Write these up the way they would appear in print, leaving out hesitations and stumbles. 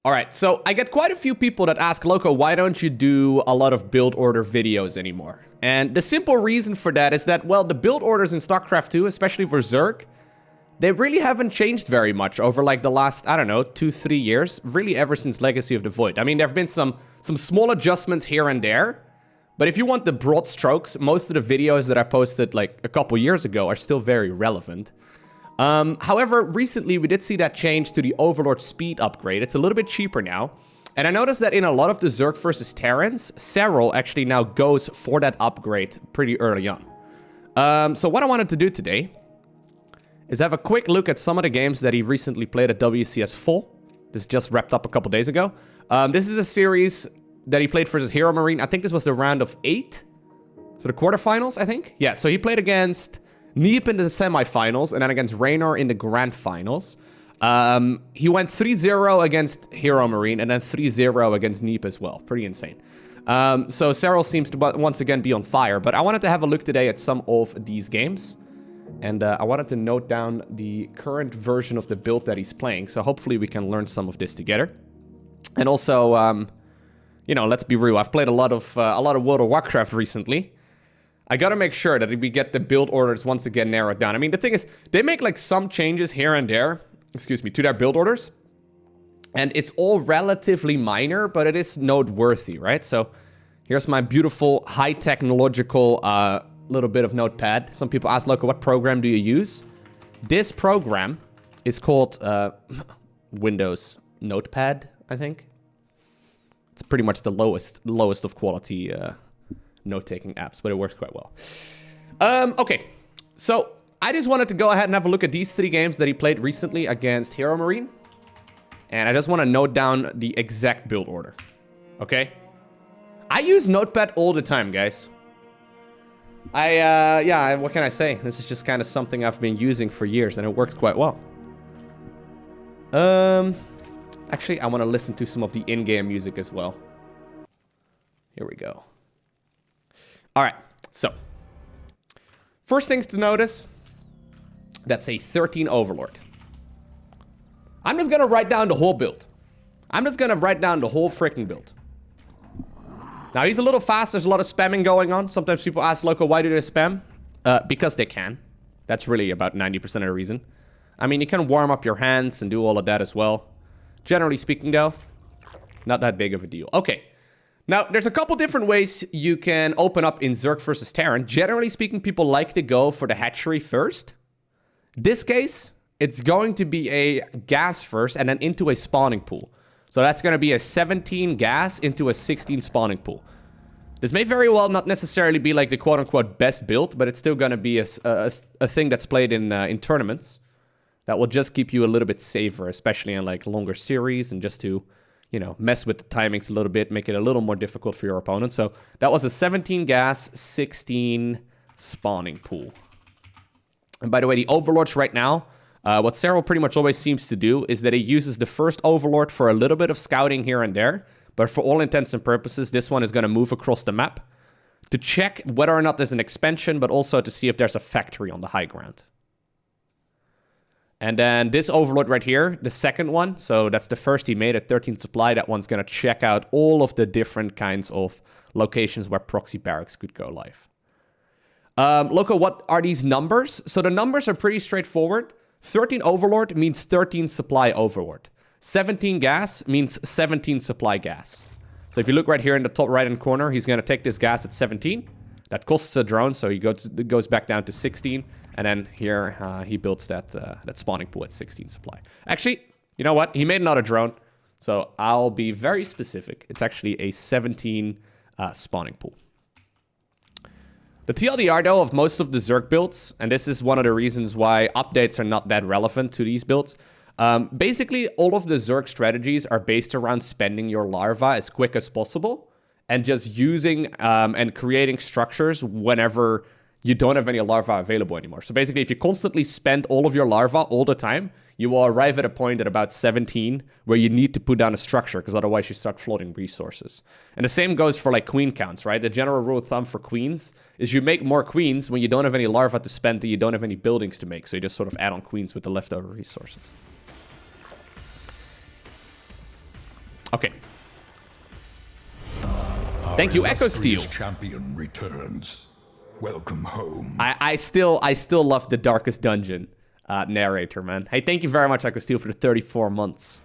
Alright, so I get quite a few people that ask, Lowko, why don't you do a lot of build order videos anymore? And the simple reason for that is that, well, the build orders in StarCraft 2, especially for Zerg, they really haven't changed very much over like the last, I don't know, 2-3 years. Really ever since Legacy of the Void. I mean, there have been some small adjustments here and there. But if you want the broad strokes, most of the videos that I posted like a couple years ago are still very relevant. However, recently we did see that change to the Overlord speed upgrade. It's a little bit cheaper now. And I noticed that in a lot of the Zerg versus Terrans, Serral actually now goes for that upgrade pretty early on. So what I wanted to do today is have a quick look at some of the games that he recently played at WCS Full. This just wrapped up a couple days ago. This is a series that he played versus HeroMarine. I think this was the round of 8. So the quarterfinals, I think? Yeah, so he played against Neep in the semifinals, and then against Raynor in the grand finals. He went 3-0 against HeroMarine, and then 3-0 against Neep as well. Pretty insane. So Serral seems to once again be on fire, but I wanted to have a look today at some of these games. And I wanted to note down the current version of the build that he's playing, so hopefully we can learn some of this together. And also, you know, let's be real, I've played a lot of World of Warcraft recently. I gotta make sure that we get the build orders once again narrowed down. I mean, the thing is, they make like some changes here and there, excuse me, to their build orders. And it's all relatively minor, but it is noteworthy, right? So here's my beautiful, high technological little bit of notepad. Some people ask, Lowko, what program do you use? This program is called Windows Notepad, I think. It's pretty much the lowest of quality note-taking apps, but it works quite well. Okay, so I just wanted to go ahead and have a look at these 3 games that he played recently against HeroMarine. And I just want to note down the exact build order. Okay? I use Notepad all the time, guys. Yeah, what can I say? This is just kind of something I've been using for years, and it works quite well. Actually, I want to listen to some of the in-game music as well. Here we go. Alright, so. First things to notice, that's a 13 Overlord. I'm just gonna write down the whole build. I'm just gonna write down the whole freaking build. Now, he's a little fast. There's a lot of spamming going on. Sometimes people ask, Lowko, why do they spam? Because they can. That's really about 90% of the reason. I mean, you can warm up your hands and do all of that as well. Generally speaking, though, not that big of a deal. Okay. Now, there's a couple different ways you can open up in Zerg versus Terran. Generally speaking, people like to go for the hatchery first. This case, it's going to be a gas first and then into a spawning pool. So that's going to be a 17 gas into a 16 spawning pool. This may very well not necessarily be like the quote-unquote best build, but it's still going to be a thing that's played in tournaments. That will just keep you a little bit safer, especially in like longer series, and just to, you know, mess with the timings a little bit, make it a little more difficult for your opponent. So that was a 17 gas, 16 spawning pool. And by the way, the Overlords right now, what Serral pretty much always seems to do is that he uses the first Overlord for a little bit of scouting here and there. But for all intents and purposes, this one is going to move across the map to check whether or not there's an expansion, but also to see if there's a factory on the high ground. And then this Overlord right here, the second one, so that's the first he made at 13 supply. That one's going to check out all of the different kinds of locations where proxy barracks could go live. Lowko, what are these numbers? So the numbers are pretty straightforward. 13 Overlord means 13 supply Overlord. 17 gas means 17 supply gas. So if you look right here in the top right-hand corner, he's going to take this gas at 17. That costs a drone, so he goes back down to 16. And then here, he builds that spawning pool at 16 supply. Actually, you know what? He made another drone. So I'll be very specific. It's actually a 17 spawning pool. The TLDR, though, of most of the Zerg builds, and this is one of the reasons why updates are not that relevant to these builds. Basically, all of the Zerg strategies are based around spending your larva as quick as possible and just using and creating structures whenever you don't have any larvae available anymore. So basically, if you constantly spend all of your larvae all the time, you will arrive at a point at about 17 where you need to put down a structure, because otherwise you start floating resources. And the same goes for like queen counts, right? The general rule of thumb for queens is you make more queens when you don't have any larvae to spend and you don't have any buildings to make. So you just sort of add on queens with the leftover resources. Okay. Thank you, Echo Steel. Champion returns. Welcome home. I still love the Darkest Dungeon narrator, man. Hey, thank you very much, Echo Steel, for the 34 months.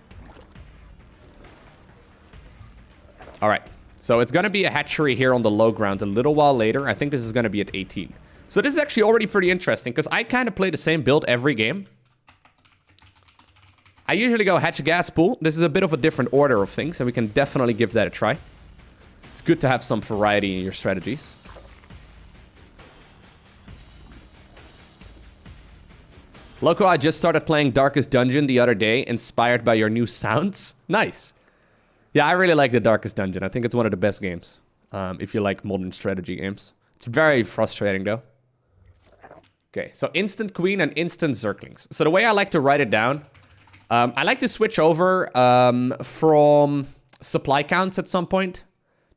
All right. So it's going to be a hatchery here on the low ground a little while later. I think this is going to be at 18. So this is actually already pretty interesting because I kind of play the same build every game. I usually go hatch a gas pool. This is a bit of a different order of things, and we can definitely give that a try. It's good to have some variety in your strategies. Loco, I just started playing Darkest Dungeon the other day, inspired by your new sounds. Nice. Yeah, I really like the Darkest Dungeon. I think it's one of the best games, if you like modern strategy games. It's very frustrating, though. Okay, so instant queen and instant zerglings. So the way I like to write it down, I like to switch over from supply counts at some point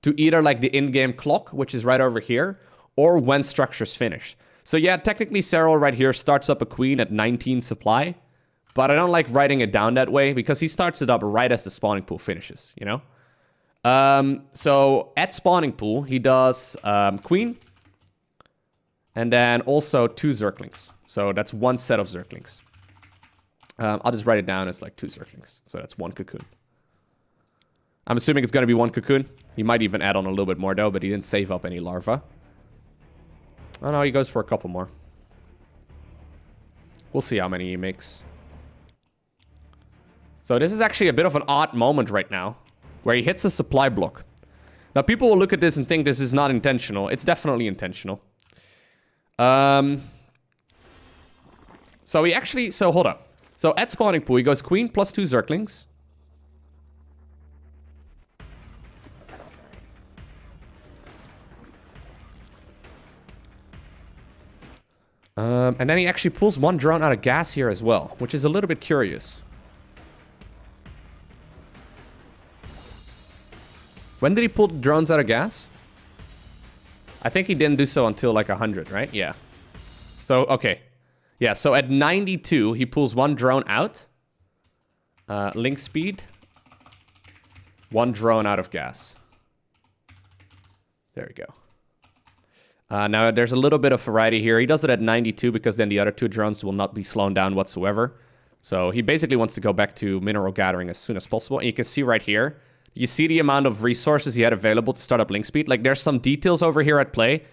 to either like the in-game clock, which is right over here, or when structures finish. So yeah, technically Serral right here starts up a queen at 19 supply, but I don't like writing it down that way because he starts it up right as the spawning pool finishes, you know? So at spawning pool, he does queen, and then also 2 zerglings. So that's 1 set of zerglings. I'll just write it down as like 2 zerglings. So that's 1 cocoon. I'm assuming it's going to be 1 cocoon. He might even add on a little bit more though, but he didn't save up any larvae. Oh no, he goes for a couple more. We'll see how many he makes. So this is actually a bit of an odd moment right now, where he hits a supply block. Now people will look at this and think this is not intentional. It's definitely intentional. So he actually, so hold up. So at spawning pool, he goes queen plus 2 zerglings. And then he actually pulls 1 drone out of gas here as well, which is a little bit curious. When did he pull the drones out of gas? I think he didn't do so until like 100, right? Yeah. So, okay. Yeah, so at 92, he pulls 1 drone out. Link speed. 1 drone out of gas. There we go. Now, there's a little bit of variety here. He does it at 92 because then the other 2 drones will not be slowed down whatsoever. So he basically wants to go back to mineral gathering as soon as possible. And you can see right here, you see the amount of resources he had available to start up link speed. Like, there's some details over here at play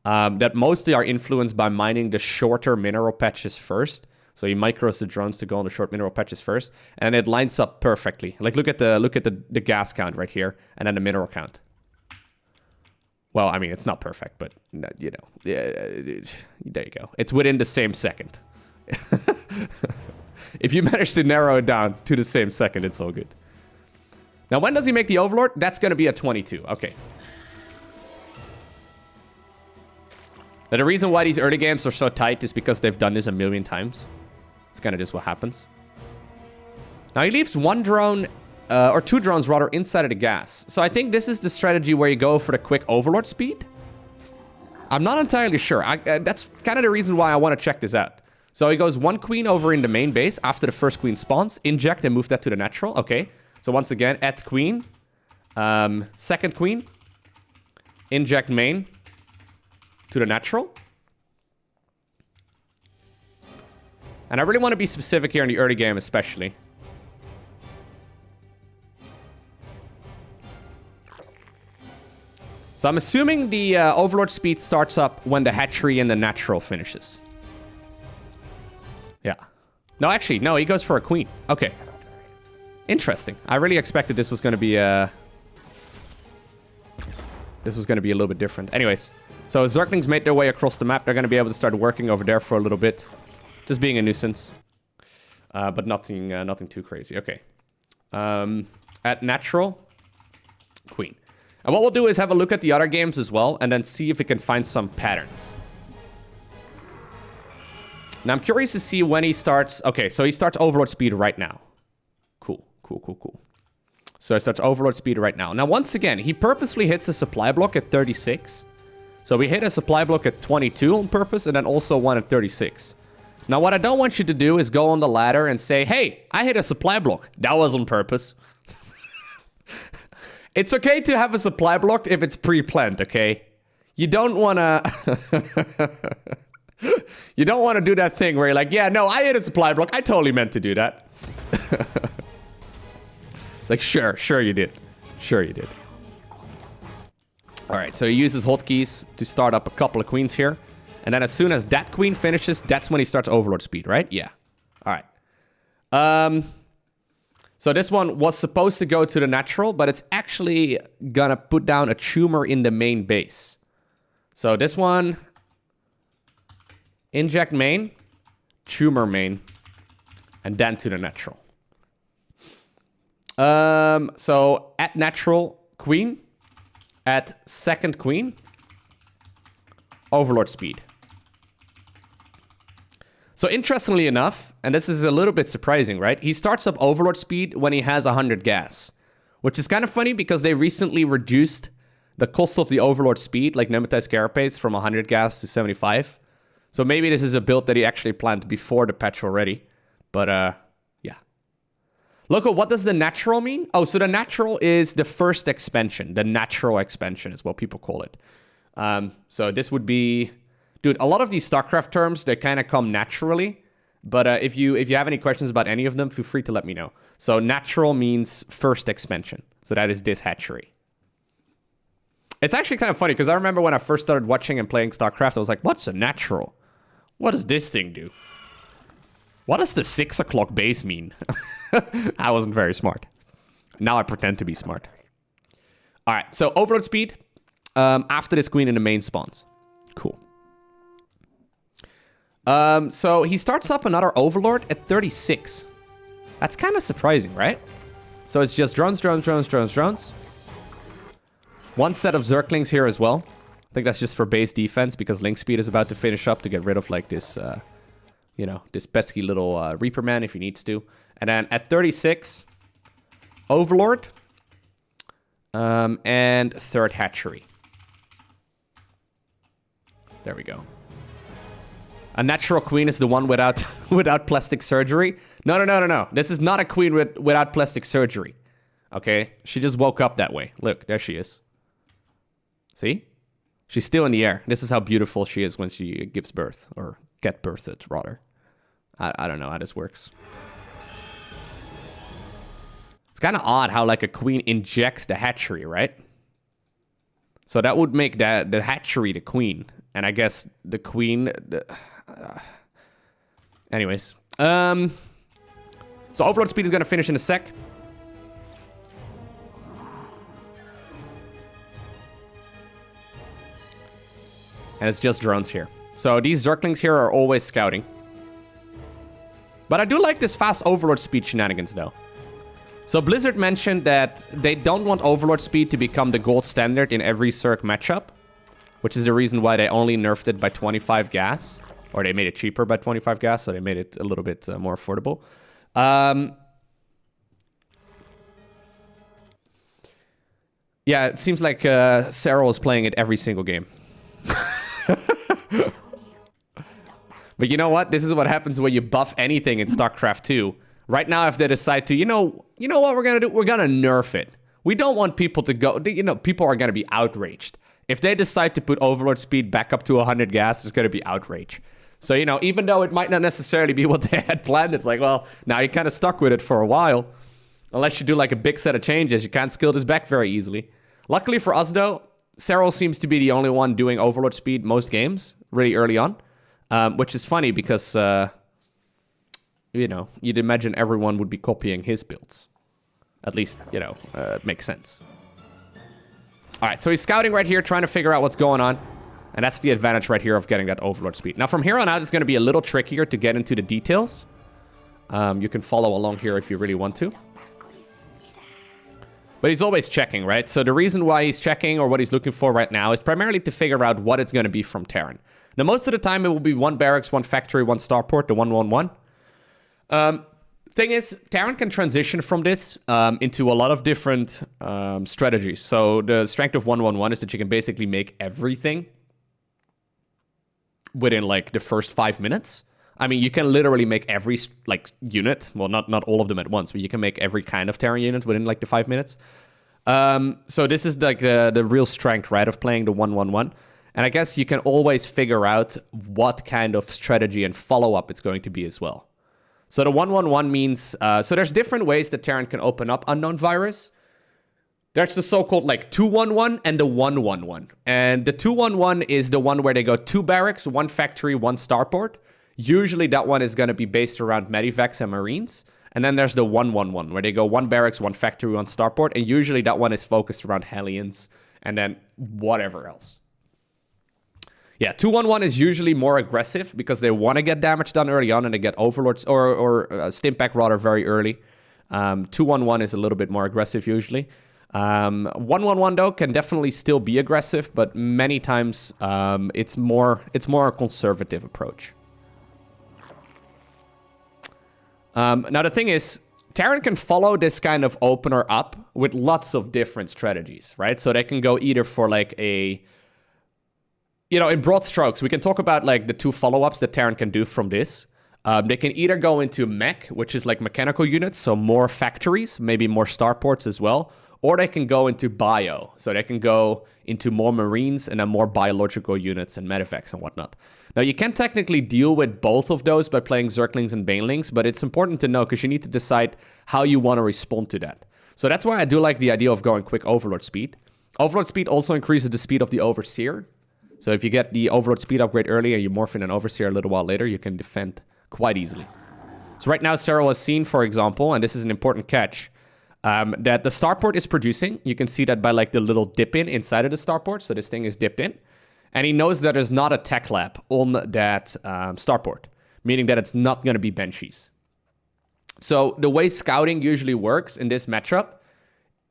that mostly are influenced by mining the shorter mineral patches first. So he micros the drones to go on the short mineral patches first. And it lines up perfectly. Like, look at the gas count right here. And then the mineral count. Well, I mean, it's not perfect, but, you know, there you go. It's within the same second. If you manage to narrow it down to the same second, it's all good. Now, when does he make the Overlord? That's going to be at 22. Okay. Now, the reason why these early games are so tight is because they've done this a million times. It's kind of just what happens. Now, he leaves 1 drone... or 2 drones, rather, inside of the gas. So I think this is the strategy where you go for the quick overlord speed. I'm not entirely sure. That's kind of the reason why I want to check this out. So he goes 1 queen over in the main base after the first queen spawns. Inject and move that to the natural. Okay. So once again, at queen. Second queen. Inject main to the natural. And I really want to be specific here in the early game especially. So I'm assuming the Overlord speed starts up when the hatchery and the natural finishes. Yeah. No, actually, no, he goes for a queen. Okay. Interesting. I really expected this was going to be a little bit different. Anyways, so Zerglings made their way across the map. They're going to be able to start working over there for a little bit. Just being a nuisance. But nothing too crazy. Okay. At natural, queen. And what we'll do is have a look at the other games as well, and then see if we can find some patterns. Now, I'm curious to see when he starts... Okay, so he starts Overlord speed right now. Cool. So he starts Overlord speed right now. Now, once again, he purposely hits a supply block at 36. So we hit a supply block at 22 on purpose, and then also one at 36. Now, what I don't want you to do is go on the ladder and say, hey, I hit a supply block. That was on purpose. It's okay to have a supply block if it's pre-planned, okay? You don't want to... You don't want to do that thing where you're like, yeah, no, I hit a supply block. I totally meant to do that. It's like, sure you did. Sure you did. All right, so he uses hotkeys to start up a couple of queens here. And then as soon as that queen finishes, that's when he starts overlord speed, right? Yeah. All right. So this one was supposed to go to the natural, but it's actually gonna put down a tumor in the main base. So this one... Inject main, tumor main, and then to the natural. So at natural, queen. At second queen, overlord speed. So interestingly enough, and this is a little bit surprising, right? He starts up overlord speed when he has 100 gas. Which is kind of funny because they recently reduced the cost of the overlord speed, like Nematized Carapace, from 100 gas to 75. So maybe this is a build that he actually planned before the patch already. But, yeah. Loko, what does the natural mean? Oh, so the natural is the first expansion. The natural expansion is what people call it. So this would be... Dude, a lot of these StarCraft terms, they kind of come naturally. But if you have any questions about any of them, feel free to let me know. So natural means first expansion. So that is this hatchery. It's actually kind of funny, because I remember when I first started watching and playing StarCraft, I was like, what's a natural? What does this thing do? What does the 6 o'clock base mean? I wasn't very smart. Now I pretend to be smart. All right, so overload speed. After this queen in the main spawns. Cool. So he starts up another overlord at 36. That's kind of surprising, right? So it's just drones, drones, drones, drones, drones. One set of Zerglings here as well. I think that's just for base defense because Link Speed is about to finish up to get rid of like this, you know, this pesky little Reaper Man if he needs to. And then at 36, Overlord. And third hatchery. There we go. A natural queen is the one without without plastic surgery. No. This is not a queen without plastic surgery. Okay? She just woke up that way. Look, there she is. See? She's still in the air. This is how beautiful she is when she gives birth. Or get birthed, rather. I don't know how this works. It's kind of odd how, like, a queen injects the hatchery, right? So that would make the hatchery the queen. And I guess the queen... anyways. So Overlord Speed is going to finish in a sec. And it's just drones here. So these Zerglings here are always scouting. But I do like this fast Overlord Speed shenanigans, though. So Blizzard mentioned that they don't want Overlord Speed to become the gold standard in every Zerg matchup. Which is the reason why they only nerfed it by 25 gas. Or they made it cheaper by 25 gas, so they made it a little bit more affordable. Yeah, it seems like Serral is playing it every single game. But you know what? This is what happens when you buff anything in StarCraft 2. Right now, if they decide to, you know what we're gonna do? We're gonna nerf it. We don't want people to go, people are gonna be outraged. If they decide to put Overlord Speed back up to 100 gas, there's gonna be outrage. So, even though it might not necessarily be what they had planned, it's like, well, now you're kind of stuck with it for a while. Unless you do like a big set of changes, you can't scale this back very easily. Luckily for us, though, Serral seems to be the only one doing Overlord Speed most games, really early on. Which is funny because, you'd imagine everyone would be copying his builds. At least, it makes sense. All right, so he's scouting right here, trying to figure out what's going on. And that's the advantage right here of getting that Overlord Speed. Now, from here on out, it's going to be a little trickier to get into the details. You can follow along here if you really want to. But he's always checking, right? So the reason why he's checking or what he's looking for right now is primarily to figure out what it's going to be from Terran. Now, most of the time, it will be one barracks, one factory, one starport, the 1-1-1. Thing is, Terran can transition from this into a lot of different strategies. So the strength of 1-1-1 is that you can basically make everything within, like, the first 5 minutes. I mean, you can literally make every, like, unit. Well, not all of them at once, but you can make every kind of Terran unit within, like, the 5 minutes. So this is like the real strength, right, of playing the 1-1-1. And I guess you can always figure out what kind of strategy and follow-up it's going to be as well. So the 1-1-1 means, so there's different ways that Terran can open up unknown virus. There's the so-called like 2-1-1 and the 1-1-1. And the 2-1-1 is the one where they go 2 barracks, 1 factory, 1 starport. Usually that one is going to be based around medivacs and marines. And then there's the 1-1-1 where they go 1 barracks, 1 factory, 1 starport. And usually that one is focused around Hellions and then whatever else. Yeah, 2-1-1 is usually more aggressive because they want to get damage done early on and they get overlords or Stimpack rather very early. 2-1-1 is a little bit more aggressive usually. 1-1-1 though can definitely still be aggressive, but many times it's more a conservative approach. Now the thing is, Terran can follow this kind of opener up with lots of different strategies, right? So they can go either for like a, you know, in broad strokes, we can talk about like the 2 follow-ups that Terran can do from this. They can either go into mech, which is like mechanical units, so more factories, maybe more starports as well, or they can go into bio, so they can go into more marines and then more biological units and medevacs and whatnot. Now, you can technically deal with both of those by playing Zerglings and Banelings, but it's important to know because you need to decide how you want to respond to that. So that's why I do like the idea of going quick Overlord speed. Overlord speed also increases the speed of the Overseer. So if you get the Overlord speed upgrade early and you morph in an Overseer a little while later, you can defend quite easily. So right now, Serral has seen, for example, and this is an important catch, that the starport is producing. You can see that by like the little dip in inside of the starport. So this thing is dipped in. And he knows that there's not a tech lab on that starport, meaning that it's not going to be Banshees. So the way scouting usually works in this matchup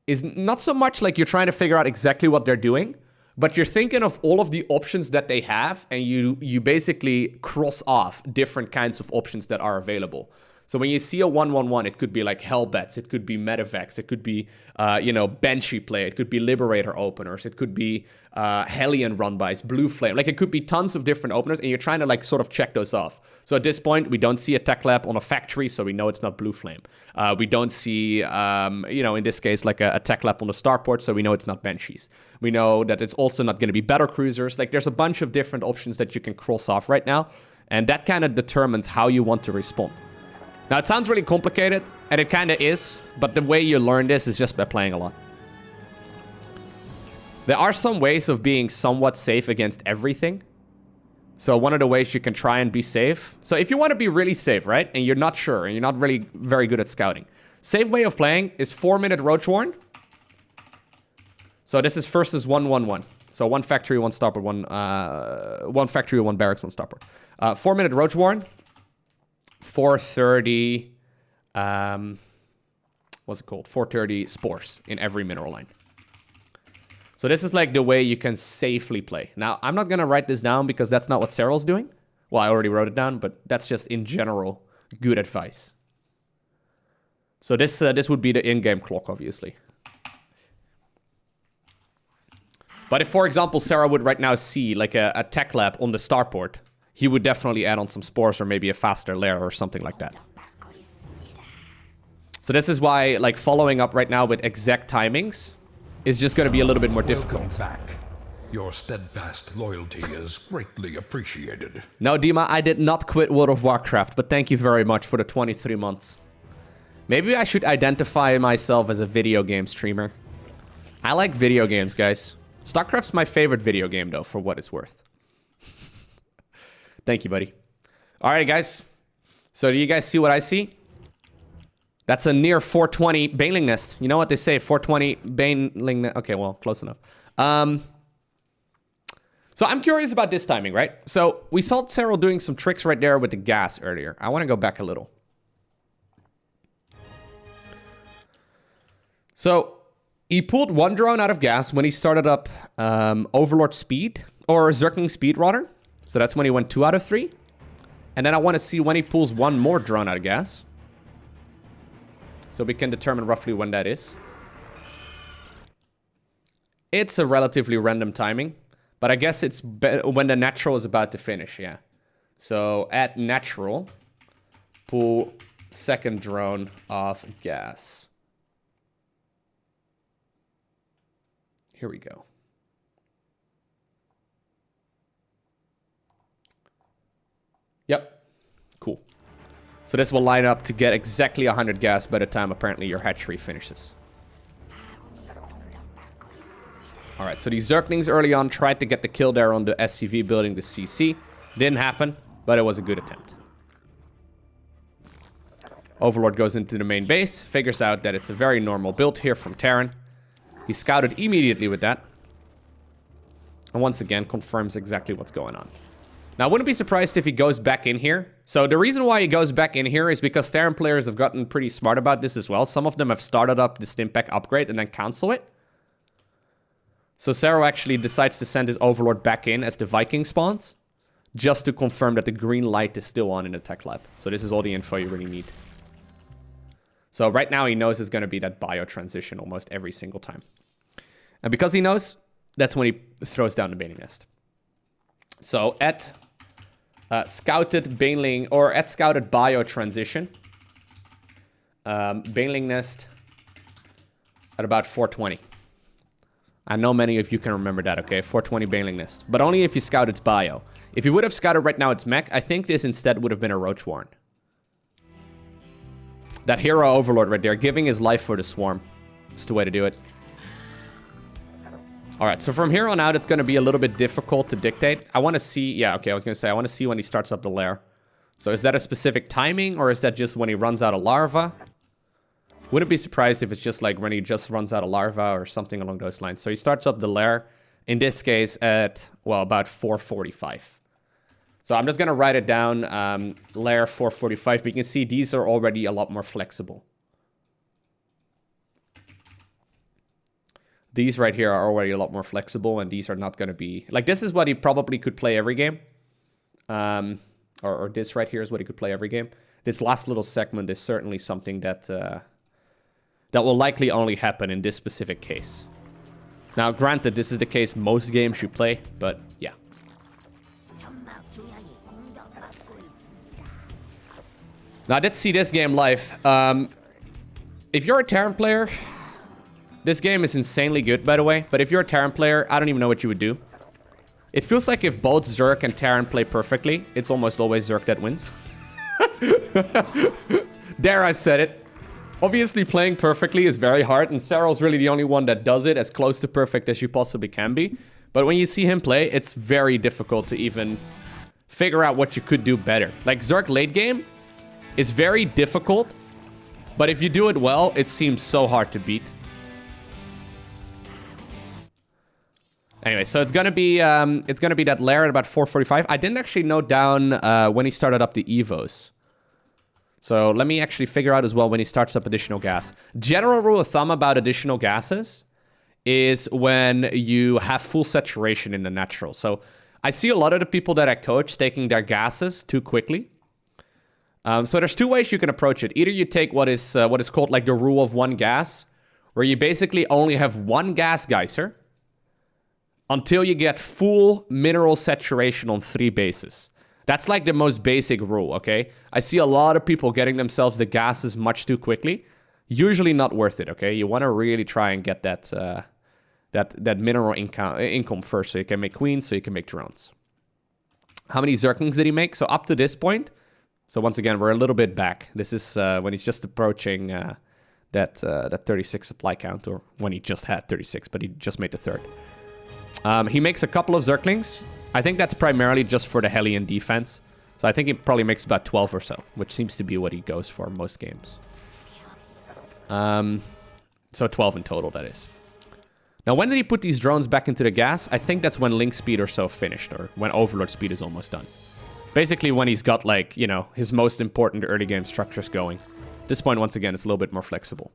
is not so much like you're trying to figure out exactly what they're doing, but you're thinking of all of the options that they have, and you basically cross off different kinds of options that are available. So when you see a 1-1-1, it could be like Hellbats, it could be Medevacs, it could be, Banshee play, it could be Liberator openers, it could be Hellion run-bys, Blue Flame. Like, it could be tons of different openers, and you're trying to, like, sort of check those off. So at this point, we don't see a Tech Lab on a factory, so we know it's not Blue Flame. We don't see, in this case, like a Tech Lab on the starport, so we know it's not Banshees. We know that it's also not going to be Battle Cruisers. Like, there's a bunch of different options that you can cross off right now, and that kind of determines how you want to respond. Now, it sounds really complicated, and it kind of is, but the way you learn this is just by playing a lot. There are some ways of being somewhat safe against everything. So one of the ways you can try and be safe. So if you want to be really safe, right, and you're not sure, and you're not really very good at scouting, safe way of playing is 4-minute Roach Warren. So this is versus 1-1-1. So 1 factory, 1 starport, 1 factory, 1 barracks, 1 starport. 4-minute Roach Warren. 430, what's it called? 430 spores in every mineral line. So this is like the way you can safely play. Now, I'm not going to write this down because that's not what Serral's doing. Well, I already wrote it down, but that's just in general good advice. So this would be the in-game clock, obviously. But if, for example, Serral would right now see like a tech lab on the starport, he would definitely add on some spores or maybe a faster lair or something like that. So this is why, like, following up right now with exact timings is just going to be a little bit more difficult. Welcome back. Your steadfast loyalty is greatly appreciated. No, Dima, I did not quit World of Warcraft, but thank you very much for the 23 months. Maybe I should identify myself as a video game streamer. I like video games, guys. StarCraft's my favorite video game, though, for what it's worth. Thank you, buddy. All right, guys. So do you guys see what I see? That's a near 420 Baneling Nest. You know what they say, 420 Baneling Nest. Okay, well, close enough. So I'm curious about this timing, right? So we saw Serral doing some tricks right there with the gas earlier. I want to go back a little. So he pulled 1 drone out of gas when he started up Overlord speed, or Zergling speed, rather. So that's when he went 2 out of 3. And then I want to see when he pulls 1 more drone out of gas. So we can determine roughly when that is. It's a relatively random timing. But I guess it's when the natural is about to finish, yeah. So at natural, pull 2nd drone of gas. Here we go. Yep. Cool. So this will line up to get exactly 100 gas by the time apparently your hatchery finishes. Alright, so these Zerglings early on tried to get the kill there on the SCV building the CC. Didn't happen, but it was a good attempt. Overlord goes into the main base, figures out that it's a very normal build here from Terran. He scouted immediately with that. And once again, confirms exactly what's going on. Now, I wouldn't be surprised if he goes back in here. So the reason why he goes back in here is because Terran players have gotten pretty smart about this as well. Some of them have started up the Stimpack upgrade and then cancel it. So Serral actually decides to send his Overlord back in as the Viking spawns, just to confirm that the green light is still on in the tech lab. So this is all the info you really need. So right now he knows it's going to be that bio transition almost every single time. And because he knows, that's when he throws down the Baneling Nest. So at scouted Baneling, or at scouted bio transition, Baneling Nest at about 420. I know many of you can remember that, okay? 420 Baneling Nest. But only if you scout its bio. If you would have scouted right now its mech, I think this instead would have been a Roach Warren. That hero Overlord right there, giving his life for the swarm. It's the way to do it. Alright, so from here on out, it's going to be a little bit difficult to dictate. I want to see... Yeah, okay, I was going to say, I want to see when he starts up the lair. So is that a specific timing, or is that just when he runs out of larva? Wouldn't be surprised if it's just like when he just runs out of larva or something along those lines. So he starts up the lair, in this case at, well, about 4:45. So I'm just going to write it down, lair 4:45. But you can see these are already a lot more flexible. These right here are already a lot more flexible, and these are not going to be... Like, this is what he probably could play every game. Or this right here is what he could play every game. This last little segment is certainly something that... that will likely only happen in this specific case. Now, granted, this is the case most games you play, but yeah. Now, let's see this game live. If you're a Terran player, this game is insanely good, by the way. But if you're a Terran player, I don't even know what you would do. It feels like if both Zerg and Terran play perfectly, it's almost always Zerg that wins. There, I said it. Obviously, playing perfectly is very hard, and Serral's really the only one that does it as close to perfect as you possibly can be. But when you see him play, it's very difficult to even figure out what you could do better. Like, Zerg late game is very difficult, but if you do it well, it seems so hard to beat. Anyway, so it's gonna be that lair at about 4:45. I didn't actually note down when he started up the Evos. So let me actually figure out as well when he starts up additional gas. General rule of thumb about additional gases is when you have full saturation in the natural. So I see a lot of the people that I coach taking their gases too quickly. So there's two ways you can approach it. Either you take what is called like the rule of one gas, where you basically only have one gas geyser until you get full mineral saturation on 3 bases. That's like the most basic rule, okay? I see a lot of people getting themselves the gases much too quickly. Usually not worth it, okay? You want to really try and get that that mineral income first, so you can make queens, so you can make drones. How many Zerglings did he make? So up to this point, so once again, we're a little bit back. This is when he's just approaching that 36 supply count, or when he just had 36, but he just made the 3rd. He makes a couple of Zerglings. I think that's primarily just for the Hellion defense. So I think he probably makes about 12 or so, which seems to be what he goes for most games. So 12 in total, that is. Now, when did he put these drones back into the gas? I think that's when Link Speed or so finished, or when Overlord Speed is almost done. Basically when he's got, like, you know, his most important early game structures going. At this point, once again, it's a little bit more flexible.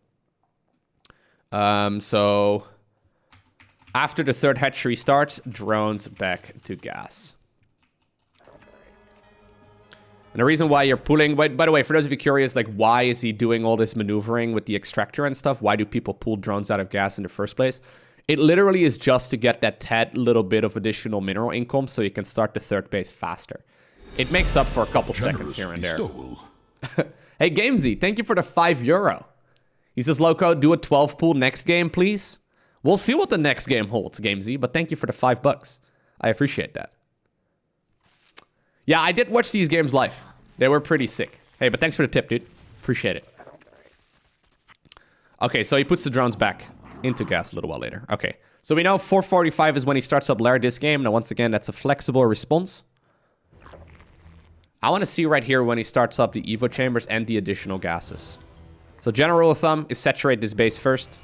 So... After the 3rd hatchery starts, drones back to gas. And the reason why you're pulling... By the way, for those of you curious, like, why is he doing all this maneuvering with the extractor and stuff? Why do people pull drones out of gas in the first place? It literally is just to get that tad little bit of additional mineral income so you can start the 3rd base faster. It makes up for a couple seconds here and there. Hey, Gamesy, thank you for the €5. He says, Lowko, do a 12 pool next game, please. We'll see what the next game holds, GameZ, but thank you for the $5. I appreciate that. Yeah, I did watch these games live. They were pretty sick. Hey, but thanks for the tip, dude. Appreciate it. Okay, so he puts the drones back into gas a little while later. Okay, so we know 4:45 is when he starts up Lair this game. Now, once again, that's a flexible response. I want to see right here when he starts up the Evo chambers and the additional gases. So general rule of thumb is saturate this base first.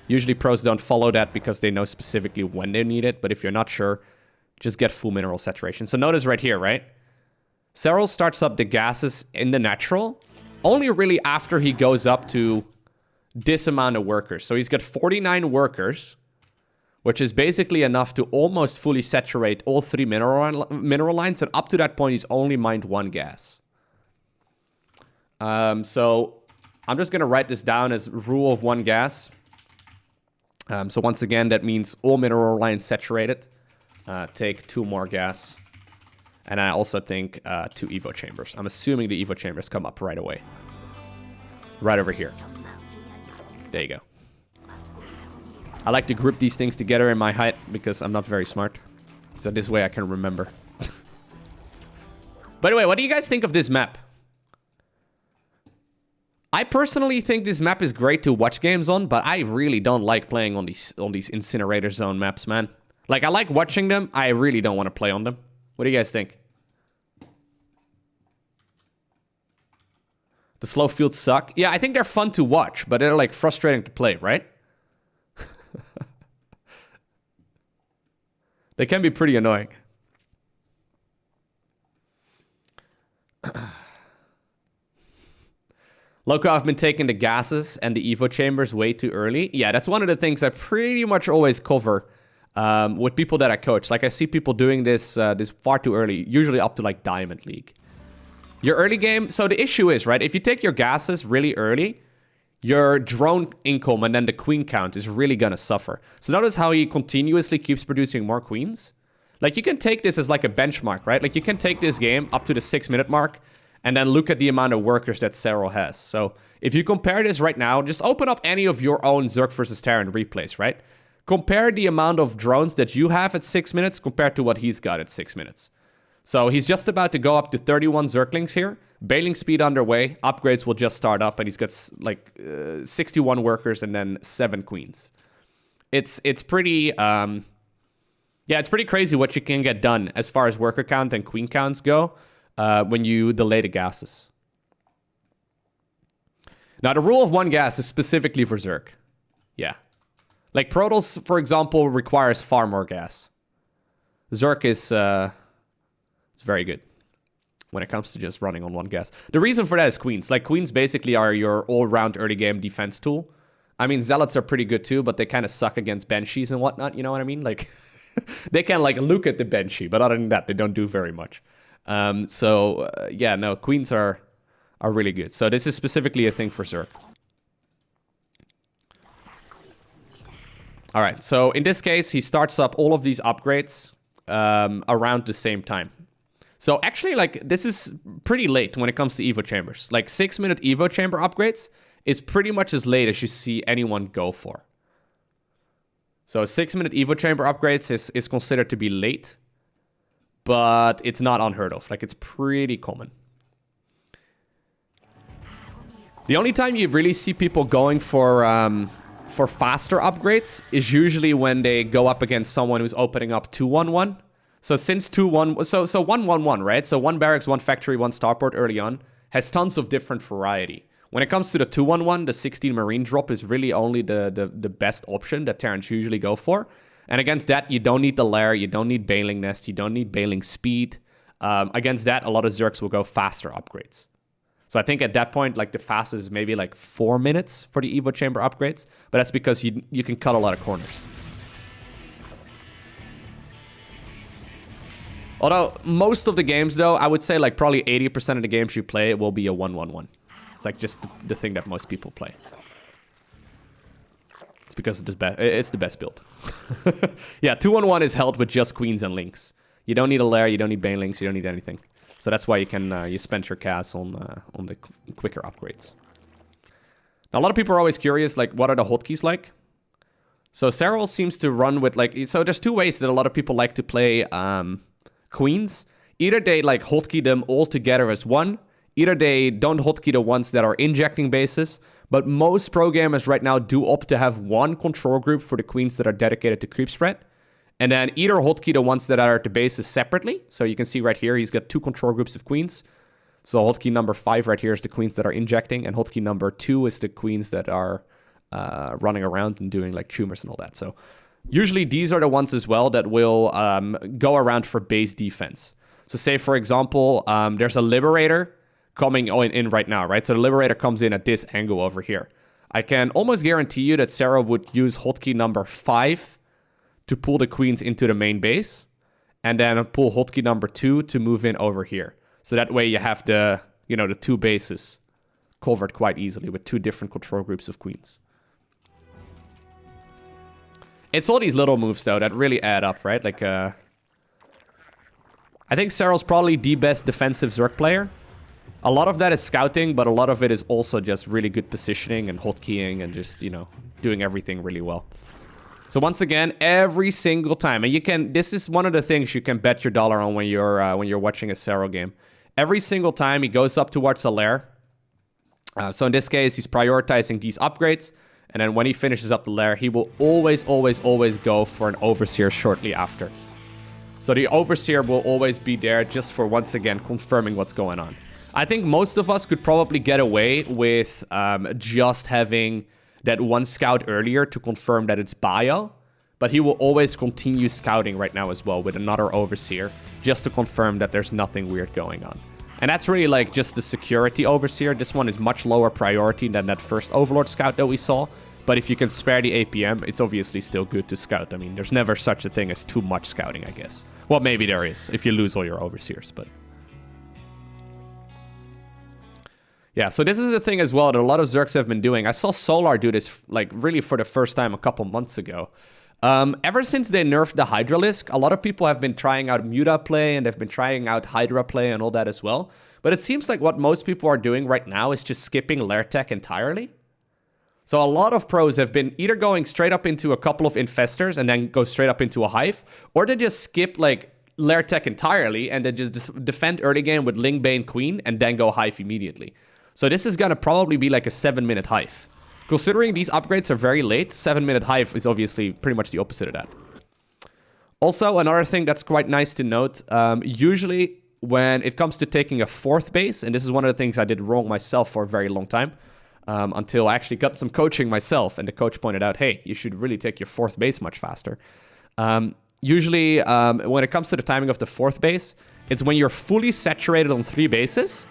Usually pros don't follow that because they know specifically when they need it. But if you're not sure, just get full mineral saturation. So notice right here, right? Serral starts up the gases in the natural only really after he goes up to this amount of workers. So he's got 49 workers, which is basically enough to almost fully saturate all 3 mineral lines. And up to that point, he's only mined 1 gas. So I'm just going to write this down as rule of 1 gas. So once again, that means all mineral lines saturated. Take 2 more gas. And I also think 2 Evo chambers. I'm assuming the Evo chambers come up right away. Right over here. There you go. I like to group these things together in my height because I'm not very smart. So this way I can remember. By the way, what do you guys think of this map? I personally think this map is great to watch games on, but I really don't like playing on these incinerator zone maps, man. Like, I like watching them. I really don't want to play on them. What do you guys think? The slow fields suck. Yeah, I think they're fun to watch, but they're like frustrating to play, right? They can be pretty annoying. Lowko, I've been taking the gases and the Evo chambers way too early. Yeah, that's one of the things I pretty much always cover with people that I coach. Like, I see people doing this far too early, usually up to like Diamond League. Your early game, so the issue is, right, if you take your gases really early, your drone income and then the queen count is really gonna suffer. So notice how he continuously keeps producing more queens. Like, you can take this as like a benchmark, right? Like, you can take this game up to the 6-minute mark and then look at the amount of workers that Serral has. So if you compare this right now, just open up any of your own Zerg versus Terran replays, right? Compare the amount of drones that you have at 6 minutes compared to what he's got at 6 minutes. So he's just about to go up to 31 Zerglings here. Bailing speed underway. Upgrades will just start up, and he's got like 61 workers and then 7 queens. It's pretty yeah, it's pretty crazy what you can get done as far as worker count and queen counts go when you delay the gases. Now the rule of 1 gas is specifically for Zerg. Yeah, like Protoss, for example, requires far more gas. Zerg is it's very good when it comes to just running on 1 gas. The reason for that is queens. Like, queens basically are your all-round early game defense tool. I mean, zealots are pretty good too, but they kind of suck against banshees and whatnot. You know what I mean? Like, they can like look at the banshee, but other than that, they don't do very much. Yeah, no, queens are really good. So this is specifically a thing for Zerg. All right, so in this case, he starts up all of these upgrades around the same time. So actually, like, this is pretty late when it comes to Evo chambers. Like, 6-minute Evo chamber upgrades is pretty much as late as you see anyone go for. So 6-minute Evo chamber upgrades is considered to be late, but it's not unheard of. Like, it's pretty common. The only time you really see people going for faster upgrades is usually when they go up against someone who's opening up 2-1-1. So since 2-1, so 1-1-1, right? So 1 barracks, 1 factory, 1 starport early on has tons of different variety. When it comes to the 2-1-1, the 16 marine drop is really only the best option that Terrans usually go for. And against that, you don't need the lair, you don't need bailing nest, you don't need bailing speed. Against that, a lot of Zergs will go faster upgrades. So I think at that point, like, the fastest is maybe like 4 minutes for the Evo chamber upgrades, but that's because you can cut a lot of corners. Although, most of the games, though, I would say, like, probably 80% of the games you play will be a 1-1-1. It's, like, just the thing that most people play. It's because it's the best build. Yeah, 2-1-1 is held with just queens and links. You don't need a lair, you don't need banelings, you don't need anything. So that's why you can you spend your CAS on the quicker upgrades. Now, a lot of people are always curious, like, what are the hotkeys like? So Serral seems to run with like, so there's two ways that a lot of people like to play queens. Either they like hotkey them all together as one, either they don't hotkey the ones that are injecting bases, but most pro gamers right now do opt to have one control group for the queens that are dedicated to creep spread, and then either hotkey the ones that are at the bases separately. So you can see right here, he's got two control groups of queens. So hotkey number 5 right here is the queens that are injecting, and hotkey number 2 is the queens that are running around and doing like tumors and all that. So usually these are the ones as well that will go around for base defense. So say, for example, there's a Liberator coming in right now, right? So the Liberator comes in at this angle over here. I can almost guarantee you that Sarah would use hotkey number 5 to pull the queens into the main base, and then pull hotkey number 2 to move in over here. So that way you have the, you know, the two bases covered quite easily with two different control groups of queens. It's all these little moves, though, that really add up, right? Like, I think Serral's probably the best defensive Zerg player. A lot of that is scouting, but a lot of it is also just really good positioning and hotkeying and just, you know, doing everything really well. So once again, every single time, and you can, this is one of the things you can bet your dollar on when you're watching a Serral game. Every single time he goes up towards a lair. So in this case, he's prioritizing these upgrades. And then when he finishes up the lair, he will always go for an Overseer shortly after. So the Overseer will always be there just for, once again, confirming what's going on. I think most of us could probably get away with just having that one scout earlier to confirm that it's bio. But he will always continue scouting right now as well with another Overseer, just to confirm that there's nothing weird going on. And that's really like just the security Overseer. This one is much lower priority than that first Overlord scout that we saw. But if you can spare the APM, it's obviously still good to scout. I mean, there's never such a thing as too much scouting, I guess. Well, maybe there is if you lose all your Overseers, but... yeah, so this is a thing as well that a lot of Zergs have been doing. I saw Solar do this like really for the first time a couple months ago. Ever since they nerfed the Hydralisk, a lot of people have been trying out Muta play and they've been trying out Hydra play and all that as well. But it seems like what most people are doing right now is just skipping Lair Tech entirely. So a lot of pros have been either going straight up into a couple of Infestors and then go straight up into a Hive, or they just skip like Lair Tech entirely and then just defend early game with Ling Bane Queen and then go Hive immediately. So this is gonna probably be like a 7-minute Hive. Considering these upgrades are very late, 7-minute Hive is obviously pretty much the opposite of that. Also, another thing that's quite nice to note, usually when it comes to taking a 4th base, and this is one of the things I did wrong myself for a very long time, until I actually got some coaching myself, and the coach pointed out, hey, you should really take your 4th base much faster. Usually, when it comes to the timing of the 4th base, it's when you're fully saturated on 3 bases.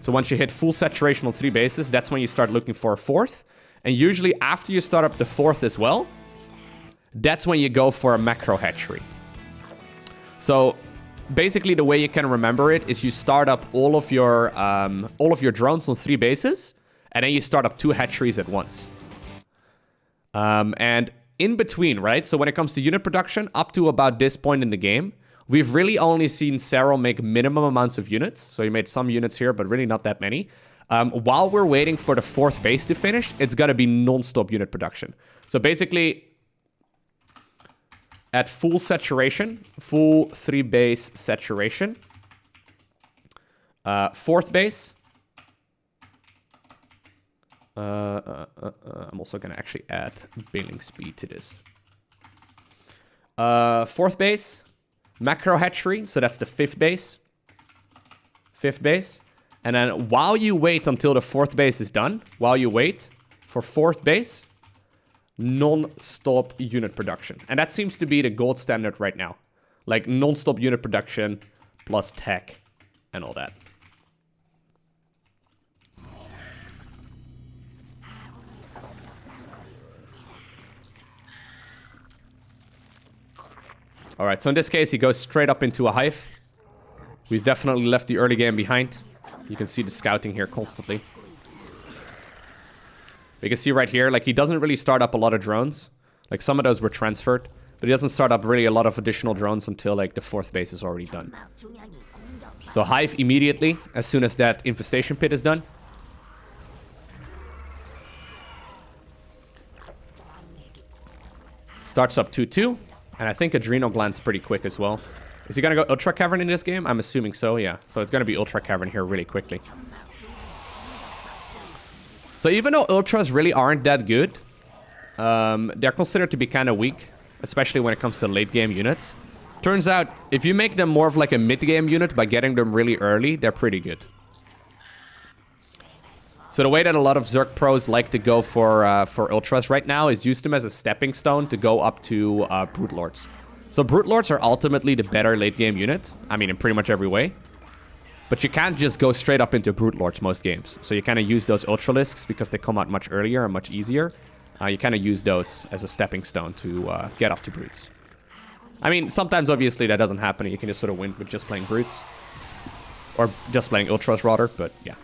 So once you hit full saturation on 3 bases, that's when you start looking for a 4th. And usually after you start up the 4th as well, that's when you go for a macro hatchery. So basically the way you can remember it is you start up all of your drones on 3 bases, and then you start up 2 hatcheries at once. And in between, right? So when it comes to unit production, up to about this point in the game, we've really only seen Serral make minimum amounts of units. So he made some units here, but really not that many. While we're waiting for the 4th base to finish, it's going to be non-stop unit production. So basically, at full saturation, full 3 base saturation, 4th base. I'm also going to actually add billing speed to this. 4th base. Macro hatchery, so that's the 5th base. 5th base. And then while you wait until the 4th base is done, while you wait for 4th base, non-stop unit production. And that seems to be the gold standard right now. Like non-stop unit production plus tech and all that. All right, so in this case, he goes straight up into a Hive. We've definitely left the early game behind. You can see the scouting here constantly. You can see right here, like he doesn't really start up a lot of drones. Like some of those were transferred, but he doesn't start up really a lot of additional drones until like the 4th base is already done. So Hive immediately, as soon as that infestation pit is done. Starts up 2-2. And I think Adrenal Gland's pretty quick as well. Is he gonna go Ultra Cavern in this game? I'm assuming so, yeah. So it's gonna be Ultra Cavern here really quickly. So even though Ultras really aren't that good, they're considered to be kind of weak, especially when it comes to late game units. Turns out, if you make them more of like a mid-game unit by getting them really early, they're pretty good. So the way that a lot of Zerg pros like to go for Ultras right now is use them as a stepping stone to go up to Brute Lords. So Brute Lords are ultimately the better late game unit. I mean, in pretty much every way. But you can't just go straight up into Brute Lords most games. So you kind of use those Ultralisks because they come out much earlier and much easier. You kind of use those as a stepping stone to get up to Brutes. I mean, sometimes obviously that doesn't happen. You can just sort of win with just playing Brutes. Or just playing Ultras rather, but yeah.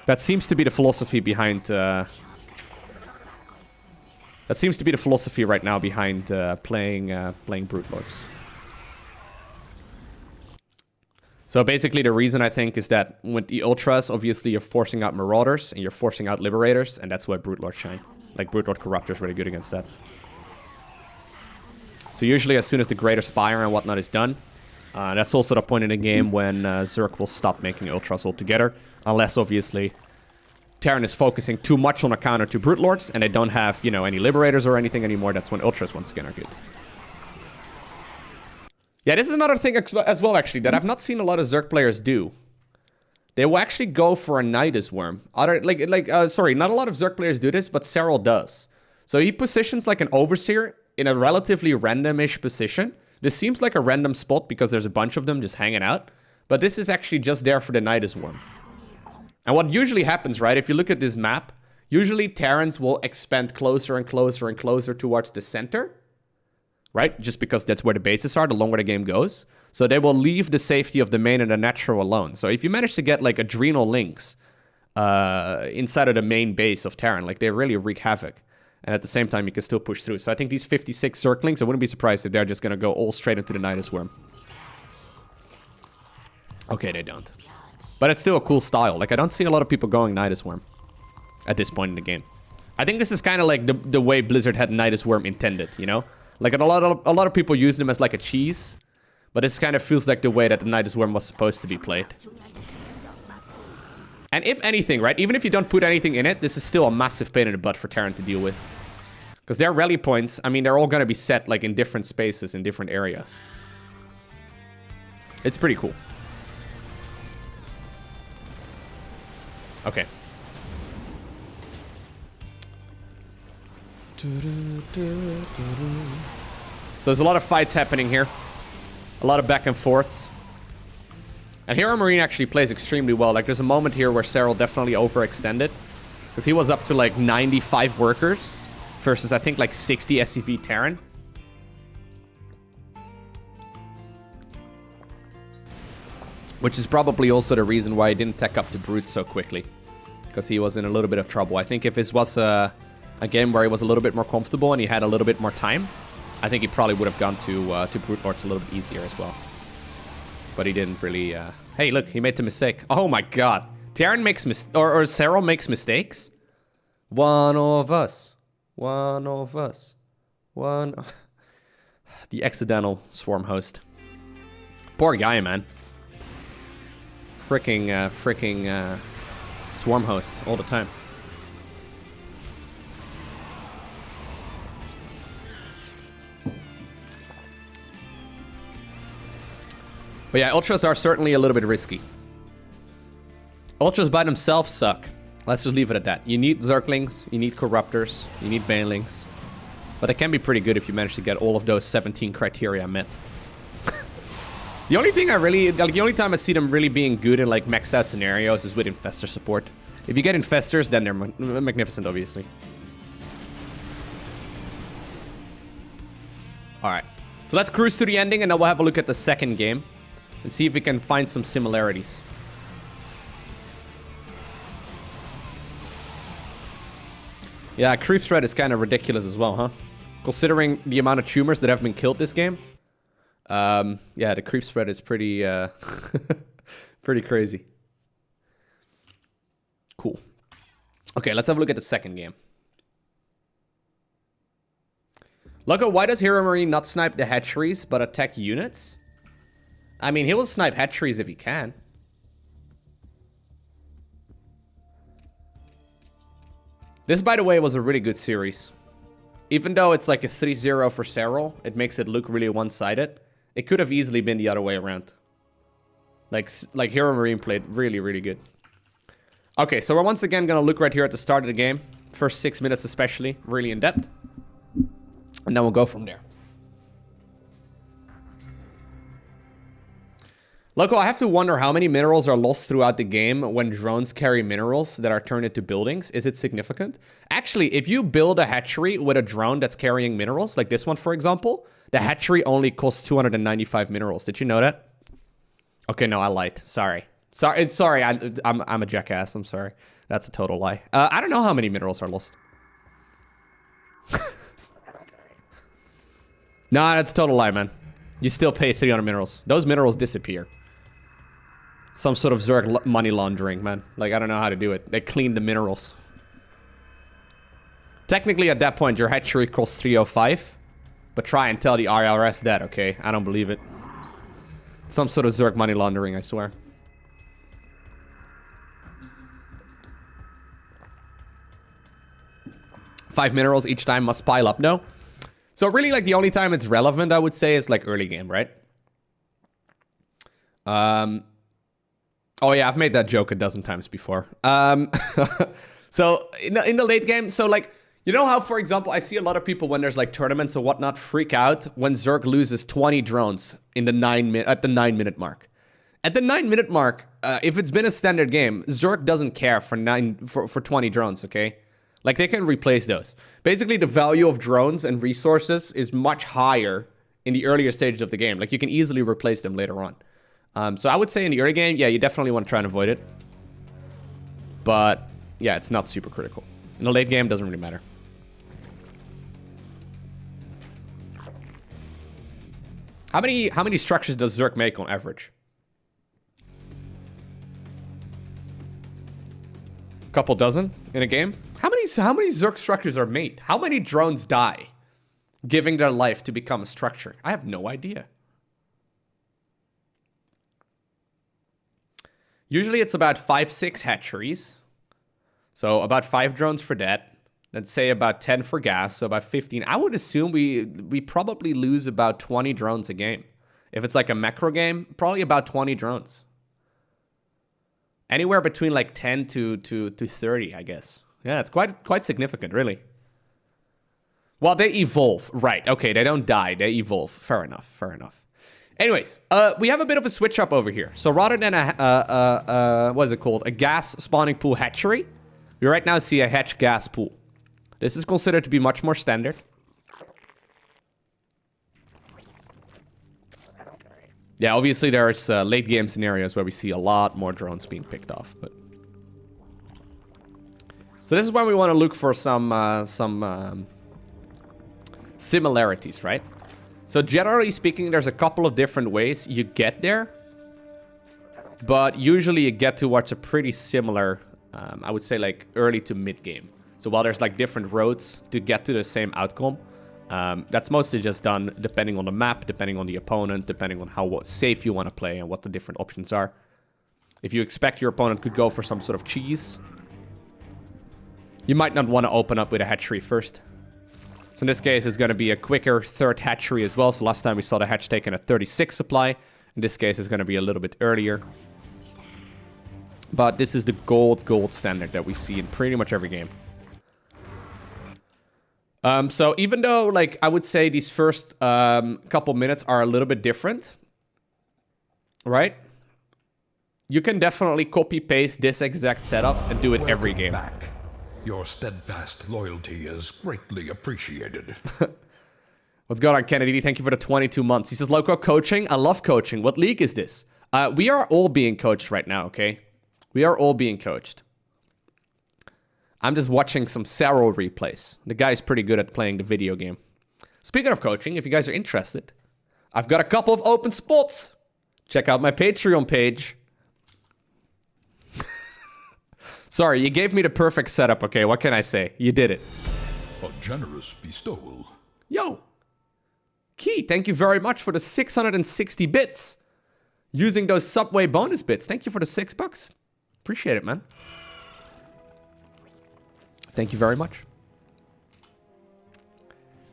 That seems to be the philosophy behind... that seems to be the philosophy right now behind playing Brute Lords. So basically the reason I think is that with the Ultras, obviously you're forcing out Marauders and you're forcing out Liberators, and that's why Brute Lords shine. Like Brute Lord Corruptor is really good against that. So usually as soon as the Greater Spire and whatnot is done, that's also the point in the game when Zerg will stop making Ultras altogether. Unless obviously Terran is focusing too much on a counter to Brute Lords and they don't have, you know, any Liberators or anything anymore. That's when Ultras once again are good. Yeah, this is another thing as well, actually, that I've not seen a lot of Zerg players do. They will actually go for a Nidus Worm. Sorry, not a lot of Zerg players do this, but Serral does. So he positions like an Overseer in a relatively random-ish position. This seems like a random spot because there's a bunch of them just hanging out. But this is actually just there for the Nidus Worm. And what usually happens, right, if you look at this map, usually Terrans will expand closer and closer and closer towards the center. Right? Just because that's where the bases are, the longer the game goes. So they will leave the safety of the main and the natural alone. So if you manage to get like Adrenal Links inside of the main base of Terran, like they really wreak havoc. And at the same time, you can still push through. So I think these 56 Zerglings, I wouldn't be surprised if they're just going to go all straight into the Nidus Worm. Okay, they don't. But it's still a cool style. Like, I don't see a lot of people going Nidus Worm at this point in the game. I think this is kind of like the way Blizzard had Nidus Worm intended, you know? Like, a lot of people use them as like a cheese. But this kind of feels like the way that the Nidus Worm was supposed to be played. And if anything, right, even if you don't put anything in it, this is still a massive pain in the butt for Terran to deal with. Because their rally points, I mean, they're all going to be set like in different spaces, in different areas. It's pretty cool. Okay. So there's a lot of fights happening here. A lot of back and forths. And HeroMarine actually plays extremely well. Like, there's a moment here where Serral definitely overextended. Because he was up to, like, 95 workers. Versus, I think, like, 60 SCV Terran. Which is probably also the reason why he didn't tech up to Brute so quickly. Because he was in a little bit of trouble. I think if this was a game where he was a little bit more comfortable and he had a little bit more time, I think he probably would have gone to Brute Lords a little bit easier as well. But he didn't really... Hey, look, he made the mistake. Oh my god. Terran makes or Serral makes mistakes? One of us. One of us. One... The accidental swarm host. Poor guy, man. Freaking swarm host all the time. But yeah, Ultras are certainly a little bit risky. Ultras by themselves suck. Let's just leave it at that. You need Zerglings, you need Corruptors, you need Banelings. But it can be pretty good if you manage to get all of those 17 criteria met. The only thing the only time I see them really being good in like maxed out scenarios is with Infestor support. If you get Infestors, then they're magnificent, obviously. Alright, so let's cruise to the ending and then we'll have a look at the second game. And see if we can find some similarities. Yeah, creep threat is kind of ridiculous as well, huh? Considering the amount of tumors that have been killed this game. Yeah, the creep spread is pretty, pretty crazy. Cool. Okay, let's have a look at the second game. Loko, why does HeroMarine not snipe the hatcheries but attack units? I mean, he will snipe hatcheries if he can. This, by the way, was a really good series. Even though it's like a 3-0 for Serral, it makes it look really one-sided. It could have easily been the other way around. Like HeroMarine played really, really good. Okay, so we're once again gonna look right here at the start of the game. First 6 minutes especially, really in depth. And then we'll go from there. Loko, I have to wonder how many minerals are lost throughout the game when drones carry minerals that are turned into buildings. Is it significant? Actually, if you build a hatchery with a drone that's carrying minerals, like this one, for example, the hatchery only costs 295 minerals. Did you know that? Okay, no, I lied. Sorry. Sorry, I'm a jackass. I'm sorry. That's a total lie. I don't know how many minerals are lost. Nah, that's a total lie, man. You still pay 300 minerals. Those minerals disappear. Some sort of Zerg money laundering, man. Like, I don't know how to do it. They clean the minerals. Technically, at that point, your hatchery costs 305. But try and tell the IRS that, okay? I don't believe it. Some sort of Zerg money laundering, I swear. Five minerals each time must pile up. No. So really, like, the only time it's relevant, I would say, is like early game, right? Oh yeah, I've made that joke a dozen times before. So in the late game, so like, you know how, for example, I see a lot of people when there's like tournaments or whatnot freak out when Zerg loses 20 drones in the at the 9 minute mark. At the 9 minute mark, if it's been a standard game, Zerg doesn't care for 20 drones, okay? Like, they can replace those. Basically, the value of drones and resources is much higher in the earlier stages of the game. Like, you can easily replace them later on. So I would say in the early game, yeah, you definitely want to try and avoid it. But, yeah, it's not super critical. In the late game, it doesn't really matter. How many structures does Zerg make on average? Couple dozen in a game? How many Zerg structures are made? How many drones die giving their life to become a structure? I have no idea. Usually it's about 5-6 hatcheries. So about 5 drones for that. Let's say about 10 for gas, so about 15. I would assume we probably lose about 20 drones a game. If it's like a macro game, probably about 20 drones. Anywhere between like 10 to 30, I guess. Yeah, it's quite significant, really. Well, they evolve. Right, okay, they don't die, they evolve. Fair enough, fair enough. Anyways, we have a bit of a switch up over here. So rather than what is it called? A gas spawning pool hatchery, we right now see a hatch gas pool. This is considered to be much more standard. Yeah, obviously there's late game scenarios where we see a lot more drones being picked off, but... So this is when we want to look for some similarities, right? So generally speaking, there's a couple of different ways you get there. But usually you get towards a pretty similar, I would say like early to mid game. So while there's like different roads to get to the same outcome, that's mostly just done depending on the map, depending on the opponent, depending on how safe you want to play and what the different options are. If you expect your opponent could go for some sort of cheese, you might not want to open up with a hatchery first. So in this case, it's going to be a quicker third hatchery as well. So last time we saw the hatch taken at 36 supply. In this case, it's going to be a little bit earlier. But this is the gold standard that we see in pretty much every game. So even though, like, I would say these first couple minutes are a little bit different, right? You can definitely copy-paste this exact setup and do it every game. Back. Your steadfast loyalty is greatly appreciated. What's going on, Kennedy? Thank you for the 22 months. He says, Loko, coaching? I love coaching. What league is this? We are all being coached right now, okay? We are all being coached. I'm just watching some Serral replays. The guy's pretty good at playing the video game. Speaking of coaching, if you guys are interested, I've got a couple of open spots. Check out my Patreon page. Sorry, you gave me the perfect setup, okay? What can I say? You did it. A generous bestowal. Yo, Key, thank you very much for the 660 bits. Using those Subway bonus bits. Thank you for the $6. Appreciate it, man. Thank you very much.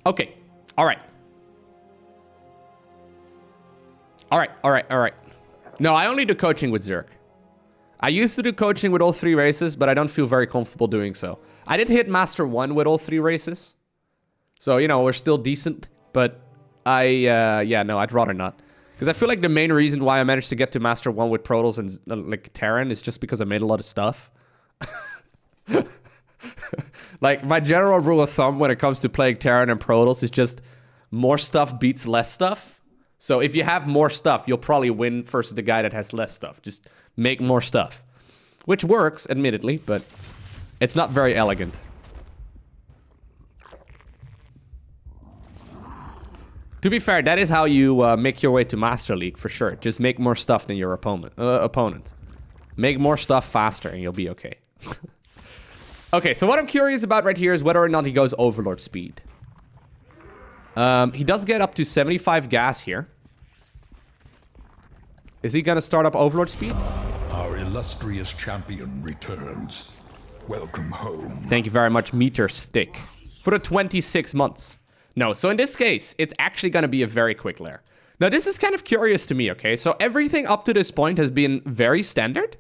Okay. All right. All right. No, I only do coaching with Zerg. I used to do coaching with all 3 races, but I don't feel very comfortable doing so. I did hit Master 1 with all 3 races. So, you know, we're still decent. But yeah, no, I'd rather not. Because I feel like the main reason why I managed to get to Master 1 with Protoss and, like, Terran is just because I made a lot of stuff. Like, my general rule of thumb when it comes to playing Terran and Protoss is just more stuff beats less stuff. So if you have more stuff, you'll probably win versus the guy that has less stuff. Just make more stuff. Which works, admittedly, but it's not very elegant. To be fair, that is how you make your way to Master League, for sure. Just make more stuff than your opponent. Make more stuff faster and you'll be okay. Okay, so what I'm curious about right here is whether or not he goes Overlord speed. He does get up to 75 gas here. Is he gonna start up Overlord speed? Our illustrious champion returns. Welcome home. Thank you very much, Meter Stick, for the 26 months. No, so in this case, it's actually gonna be a very quick lair. Now, this is kind of curious to me, okay? So everything up to this point has been very standard.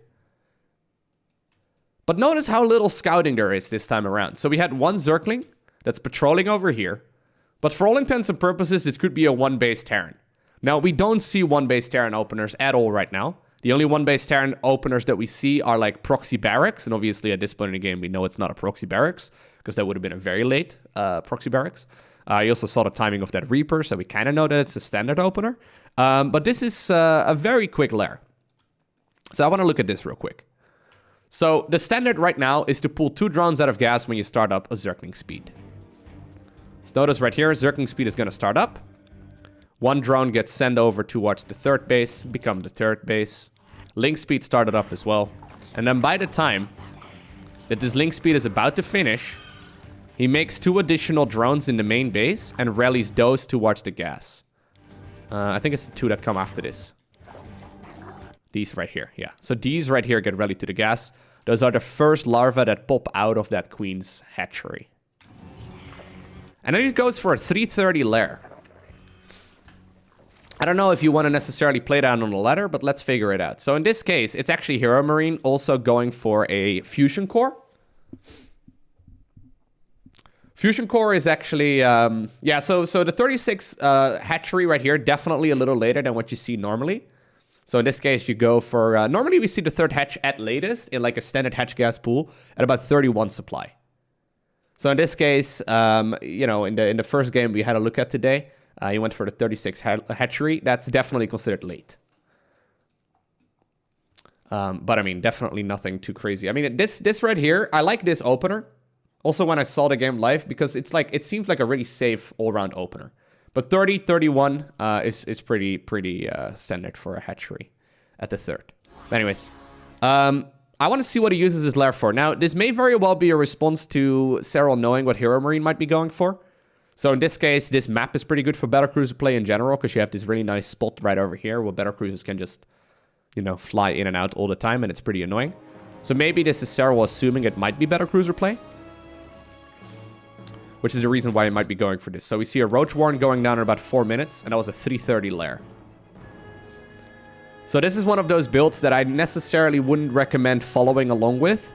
But notice how little scouting there is this time around. So we had 1 Zergling that's patrolling over here. But for all intents and purposes, this could be a 1-base Terran. Now, we don't see 1-base Terran openers at all right now. The only 1-base Terran openers that we see are like proxy barracks. And obviously, at this point in the game, we know it's not a proxy barracks, because that would have been a very late proxy barracks. You also saw the timing of that Reaper, so we kind of know that it's a standard opener. But this is a very quick lair. So I want to look at this real quick. So the standard right now is to pull 2 drones out of gas when you start up a Zergling speed. So notice right here, Zergling speed is going to start up. 1 drone gets sent over towards the 3rd base, become the 3rd base. Link speed started up as well. And then by the time that this link speed is about to finish, he makes 2 additional drones in the main base and rallies those towards the gas. I think it's the 2 that come after this. These right here, yeah. So these right here get rallied to the gas. Those are the first larvae that pop out of that queen's hatchery. And then it goes for a 330 lair. I don't know if you want to necessarily play down on the ladder, but let's figure it out. So in this case, it's actually HeroMarine also going for a fusion core. Fusion core is actually, yeah, so the 36 hatchery right here, definitely a little later than what you see normally. So in this case, you go for, normally we see the 3rd hatch at latest in like a standard hatch gas pool at about 31 supply. So in this case, you know, in the first game we had a look at today, you went for the 36 hatchery. That's definitely considered late. But I mean, definitely nothing too crazy. I mean, this right here, I like this opener. Also when I saw the game live, because it's like, it seems like a really safe all-round opener. But 30, 31 is pretty standard for a hatchery at the 3rd. But anyways, I want to see what he uses his lair for. Now, this may very well be a response to Serral knowing what HeroMarine might be going for. So in this case, this map is pretty good for battlecruiser play in general, because you have this really nice spot right over here where battlecruisers can just, you know, fly in and out all the time, and it's pretty annoying. So maybe this is Serral assuming it might be battlecruiser play, which is the reason why I might be going for this. So we see a Roach Warren going down in about 4 minutes, and that was a 330 lair. So this is one of those builds that I necessarily wouldn't recommend following along with,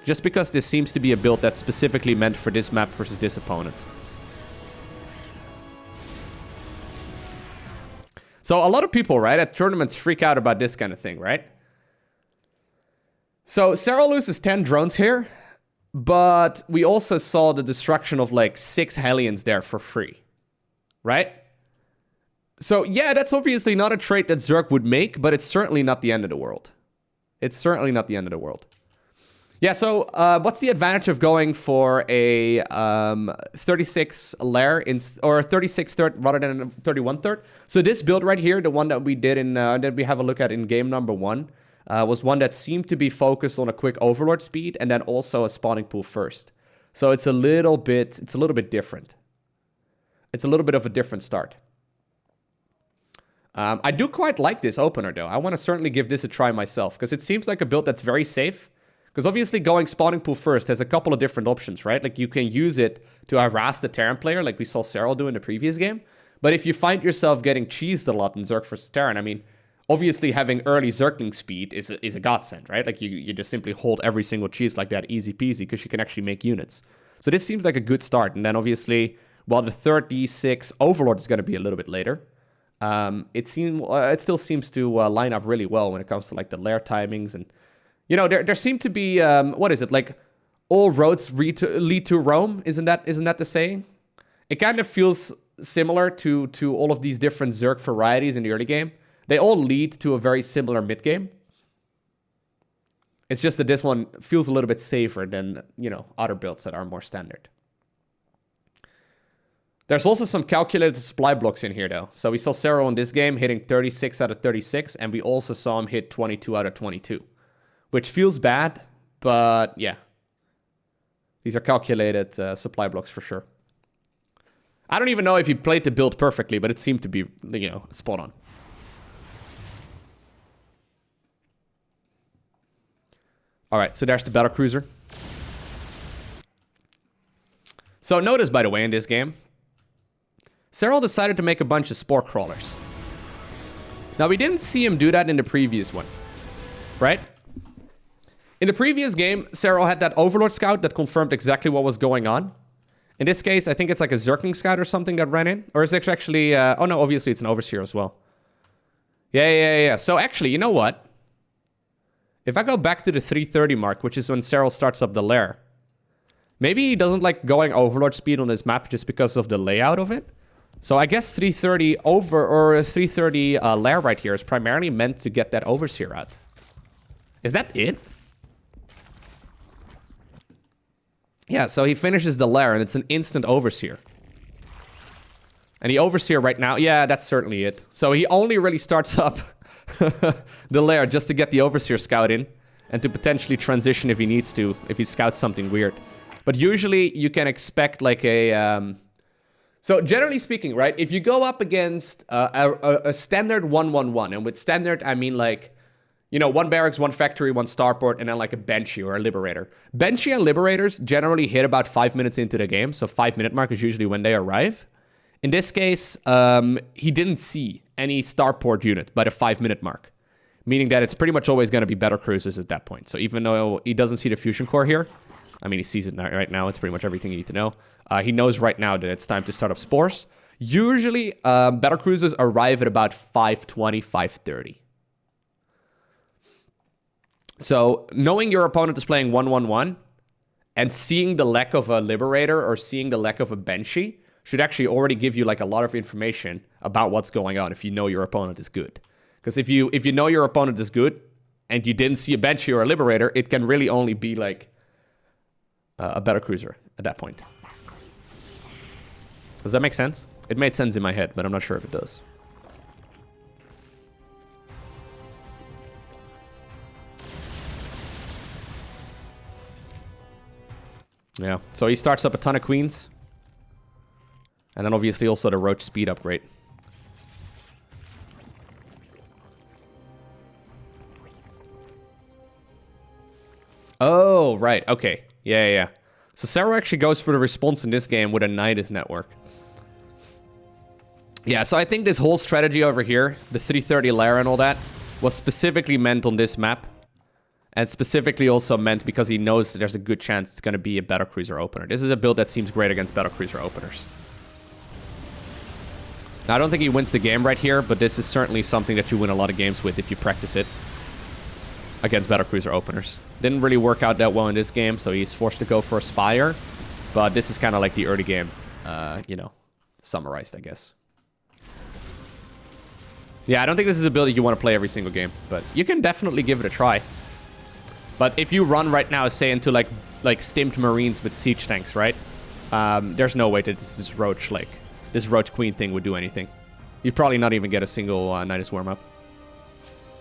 just because this seems to be a build that's specifically meant for this map versus this opponent. So a lot of people, right, at tournaments freak out about this kind of thing, right? So Serral loses 10 drones here. But we also saw the destruction of like 6 Hellions there for free, right? So yeah, that's obviously not a trait that Zerg would make, but it's certainly not the end of the world. It's certainly not the end of the world. Yeah, so what's the advantage of going for a 36 lair or a 36 third rather than a 31 third? So this build right here, the one that we did in that we have a look at in game number 1. Was one that seemed to be focused on a quick overlord speed and then also a spawning pool first. So it's a little bit different. It's a little bit of a different start. I do quite like this opener, though. I want to certainly give this a try myself, because it seems like a build that's very safe. Because obviously going spawning pool first has a couple of different options, right? Like, you can use it to harass the Terran player, like we saw Serral do in the previous game. But if you find yourself getting cheesed a lot in Zerg versus Terran, I mean, obviously having early Zergling speed is a godsend, right? Like, you just simply hold every single cheese like that, easy peasy, because you can actually make units. So this seems like a good start. And then obviously, while the third D6 Overlord is going to be a little bit later, it still seems to line up really well when it comes to like the lair timings. And you know, there seem to be what is it, like all roads lead to Rome? Isn't that the saying? It kind of feels similar to all of these different Zerg varieties in the early game. They all lead to a very similar mid game. It's just that this one feels a little bit safer than, you know, other builds that are more standard. There's also some calculated supply blocks in here, though. So we saw Serral in this game hitting 36 out of 36, and we also saw him hit 22 out of 22. Which feels bad, but yeah. These are calculated supply blocks for sure. I don't even know if he played the build perfectly, but it seemed to be, you know, spot on. Alright, so there's the battlecruiser. So notice, by the way, in this game, Serral decided to make a bunch of spore crawlers. Now, we didn't see him do that in the previous one, right? In the previous game, Serral had that Overlord Scout that confirmed exactly what was going on. In this case, I think it's like a Zergling Scout or something that ran in. Or is it actually... oh no, obviously it's an Overseer as well. Yeah. So actually, you know what? If I go back to the 330 mark, which is when Serral starts up the lair, maybe he doesn't like going Overlord speed on his map just because of the layout of it. So I guess 330 over or 330 lair right here is primarily meant to get that Overseer out. Is that it? Yeah, so he finishes the lair and it's an instant Overseer. And the Overseer right now, yeah, that's certainly it. So he only really starts up the lair just to get the Overseer Scout in and to potentially transition if he needs to, if he scouts something weird. But usually you can expect like a... So generally speaking, right, if you go up against a standard 1-1-1, and with standard I mean like, you know, one barracks, one factory, one starport, and then like a Banshee or a Liberator. Banshee and Liberators generally hit about 5 minutes into the game, so 5-minute mark is usually when they arrive. In this case, he didn't see any starport unit by the 5-minute mark, meaning that it's pretty much always going to be better cruisers at that point. So even though he doesn't see the fusion core here, I mean, he sees it right now, it's pretty much everything you need to know. He knows right now that it's time to start up spores. Usually, battle cruisers arrive at about 5:20, 5:30. So, knowing your opponent is playing 1-1-1 and seeing the lack of a Liberator or seeing the lack of a Banshee should actually already give you like a lot of information about what's going on if you know your opponent is good. Because if you know your opponent is good and you didn't see a Banshee or a Liberator, it can really only be like a battle cruiser at that point. Does that make sense? It made sense in my head, but I'm not sure if it does. Yeah, so he starts up a ton of queens. And then obviously also the roach speed upgrade. Oh, right, okay. Yeah. So Serral actually goes for the response in this game with a Nidus network. Yeah, so I think this whole strategy over here, the 330 lair and all that, was specifically meant on this map. And specifically also meant because he knows that there's a good chance it's going to be a battlecruiser opener. This is a build that seems great against battlecruiser openers. Now, I don't think he wins the game right here, but this is certainly something that you win a lot of games with if you practice it against battlecruiser openers. Didn't really work out that well in this game, so he's forced to go for a Spire. But this is kind of like the early game, you know, summarized, I guess. Yeah, I don't think this is a build that you want to play every single game, but you can definitely give it a try. But if you run right now, say, into like stimped Marines with siege tanks, right? There's no way that this Roach, like, this Roach Queen thing would do anything. You'd probably not even get a single Nidus Worm up.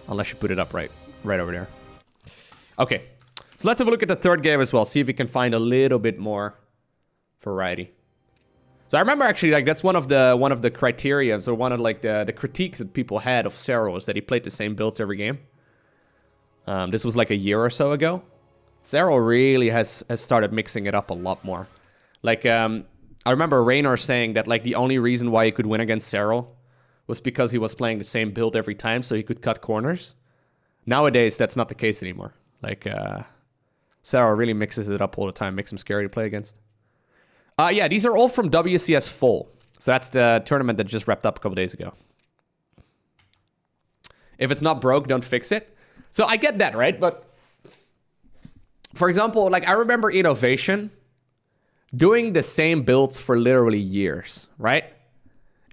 Unless you put it up right over there. Okay, so let's have a look at the third game as well. See if we can find a little bit more variety. So I remember actually, like, that's one of the criteria, or one of like the critiques that people had of Serral was that he played the same builds every game. This was like a year or so ago. Serral really has started mixing it up a lot more. Like, I remember Raynor saying that like the only reason why he could win against Serral was because he was playing the same build every time, so he could cut corners. Nowadays, that's not the case anymore. Like, Serral really mixes it up all the time, makes him scary to play against. Yeah, these are all from WCS Full. So that's the tournament that just wrapped up a couple days ago. If it's not broke, don't fix it. So I get that, right? But, for example, like I remember Innovation doing the same builds for literally years, right?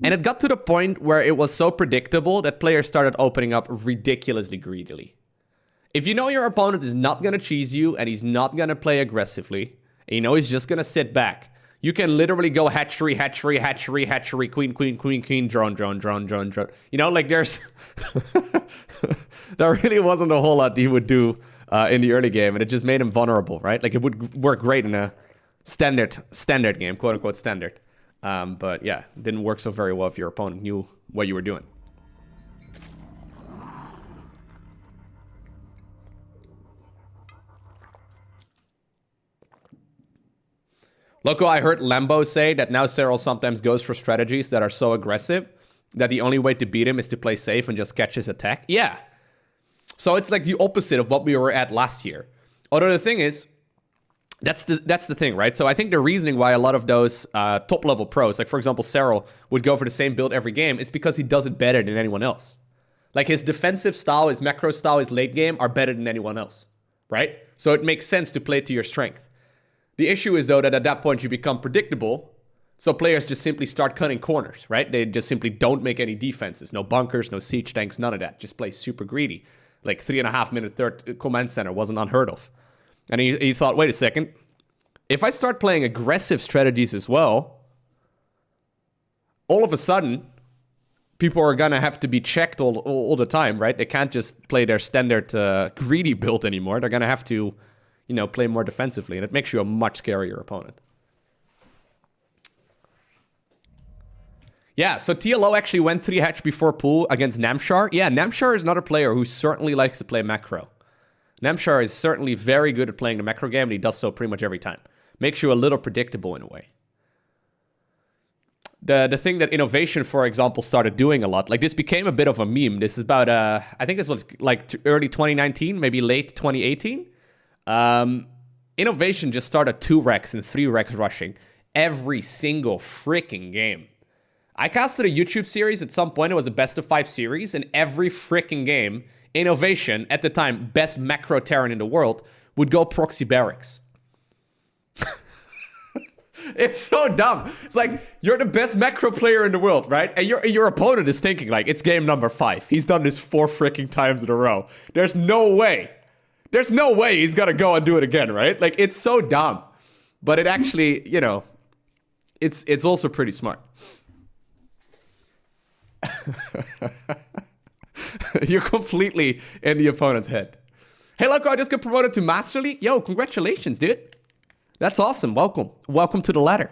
And it got to the point where it was so predictable that players started opening up ridiculously greedily. If you know your opponent is not going to cheese you and he's not going to play aggressively, and you know he's just going to sit back, you can literally go hatchery, hatchery, hatchery, hatchery, queen, queen, queen, queen, drone, drone, drone, drone, drone. You know, like there's... there really wasn't a whole lot he would do in the early game, and it just made him vulnerable, right? Like it would work great in a standard game, quote unquote standard. But yeah, it didn't work so very well if your opponent knew what you were doing. Lowko, I heard Lambo say that now Serral sometimes goes for strategies that are so aggressive that the only way to beat him is to play safe and just catch his attack. Yeah. So it's like the opposite of what we were at last year. Although the thing is, that's the thing, right? So I think the reasoning why a lot of those top-level pros, like for example Serral, would go for the same build every game, it's because he does it better than anyone else. Like his defensive style, his macro style, his late game are better than anyone else, right? So it makes sense to play to your strength. The issue is, though, that at that point you become predictable, so players just simply start cutting corners, right? They just simply don't make any defenses. No bunkers, no siege tanks, none of that. Just play super greedy. Like 3.5-minute third command center wasn't unheard of. And he thought, wait a second. If I start playing aggressive strategies as well, all of a sudden, people are going to have to be checked all the time, right? They can't just play their standard greedy build anymore. They're going to have to... you know, play more defensively, and it makes you a much scarier opponent. Yeah, so TLO actually went 3 hatch before pool against Namshar. Yeah, Namshar is another player who certainly likes to play macro. Namshar is certainly very good at playing the macro game, and he does so pretty much every time. Makes you a little predictable in a way. The thing that Innovation, for example, started doing a lot, like this became a bit of a meme. This is about, I think this was like early 2019, maybe late 2018. Innovation just started 2 Rex and 3 Rex rushing every single freaking game. I casted a YouTube series at some point. It was a best of 5 series, and every freaking game, Innovation, at the time, best macro Terran in the world, would go proxy barracks. It's so dumb. It's like, you're the best macro player in the world, right? And your opponent is thinking, like, it's game number 5. He's done this 4 freaking times in a row. There's no way. There's no way he's gonna go and do it again, right? Like, it's so dumb. But it actually, you know, it's also pretty smart. You're completely in the opponent's head. Hey, Lowko, I just got promoted to Master League. Yo, congratulations, dude. That's awesome. Welcome. Welcome to the ladder.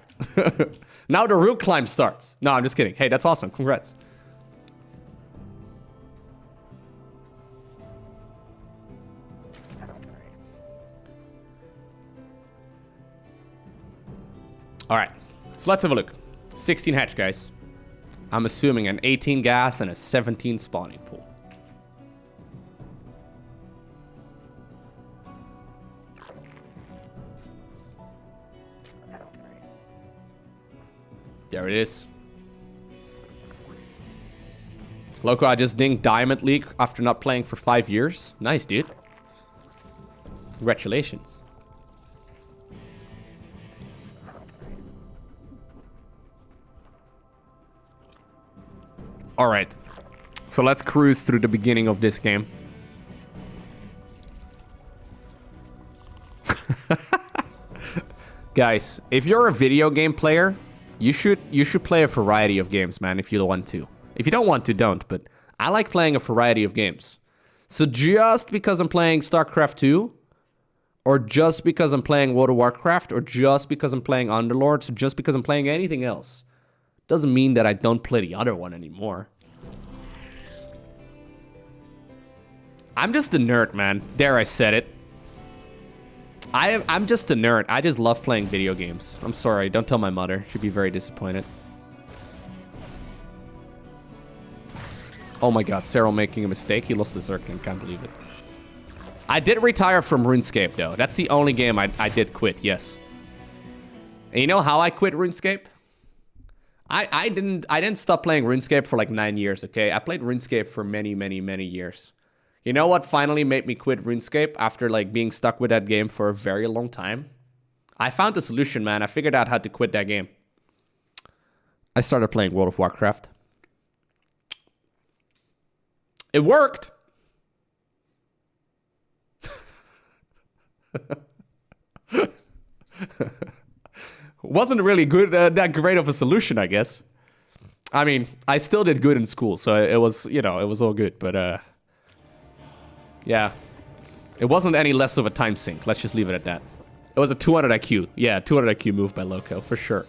Now the real climb starts. No, I'm just kidding. Hey, that's awesome. Congrats. All right, so let's have a look. 16 hatch, guys. I'm assuming an 18 gas and a 17 spawning pool. There it is. Lowko, I just dinged Diamond League after not playing for 5 years. Nice, dude. Congratulations. All right, so let's cruise through the beginning of this game. Guys, if you're a video game player, you should play a variety of games, man, if you want to. If you don't want to, don't, but I like playing a variety of games. So just because I'm playing StarCraft 2 or just because I'm playing World of Warcraft, or just because I'm playing Underlords, or just because I'm playing anything else, doesn't mean that I don't play the other one anymore. I'm just a nerd, man. There, I said it. I'm just a nerd. I just love playing video games. I'm sorry, don't tell my mother. She'd be very disappointed. Oh my god, Serral making a mistake. He lost the Zerg. Can't believe it. I did retire from RuneScape, though. That's the only game I did quit, yes. And you know how I quit RuneScape? I didn't stop playing RuneScape for like 9 years, okay? I played RuneScape for many, many, many years. You know what finally made me quit RuneScape after like being stuck with that game for a very long time? I found a solution, man. I figured out how to quit that game. I started playing World of Warcraft. It worked. Wasn't really good, that great of a solution, I guess. I mean, I still did good in school, so it was, you know, it was all good, but yeah. It wasn't any less of a time sink. Let's just leave it at that. It was a 200 IQ. Yeah, 200 IQ move by Lowko, for sure.